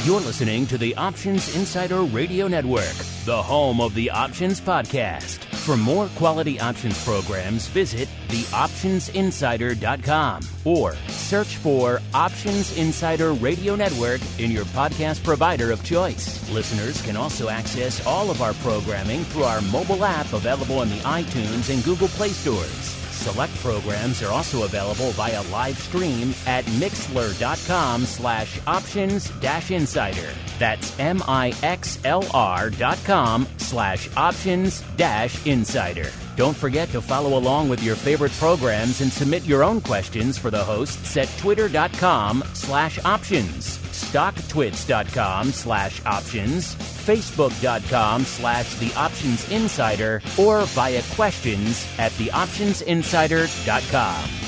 You're listening to the Options Insider Radio Network, the home of the Options Podcast. For more quality options programs, visit theoptionsinsider.com or search for Options Insider Radio Network in your podcast provider of choice. Listeners can also access all of our programming through our mobile app available in the iTunes and Google Play stores. Select programs are also available via live stream at mixlr.com/options-insider. That's mixlr.com/options-insider. Don't forget to follow along with your favorite programs and submit your own questions for the hosts at twitter.com/options, stocktwits.com/options, facebook.com/theoptionsinsider, or via questions at theoptionsinsider.com.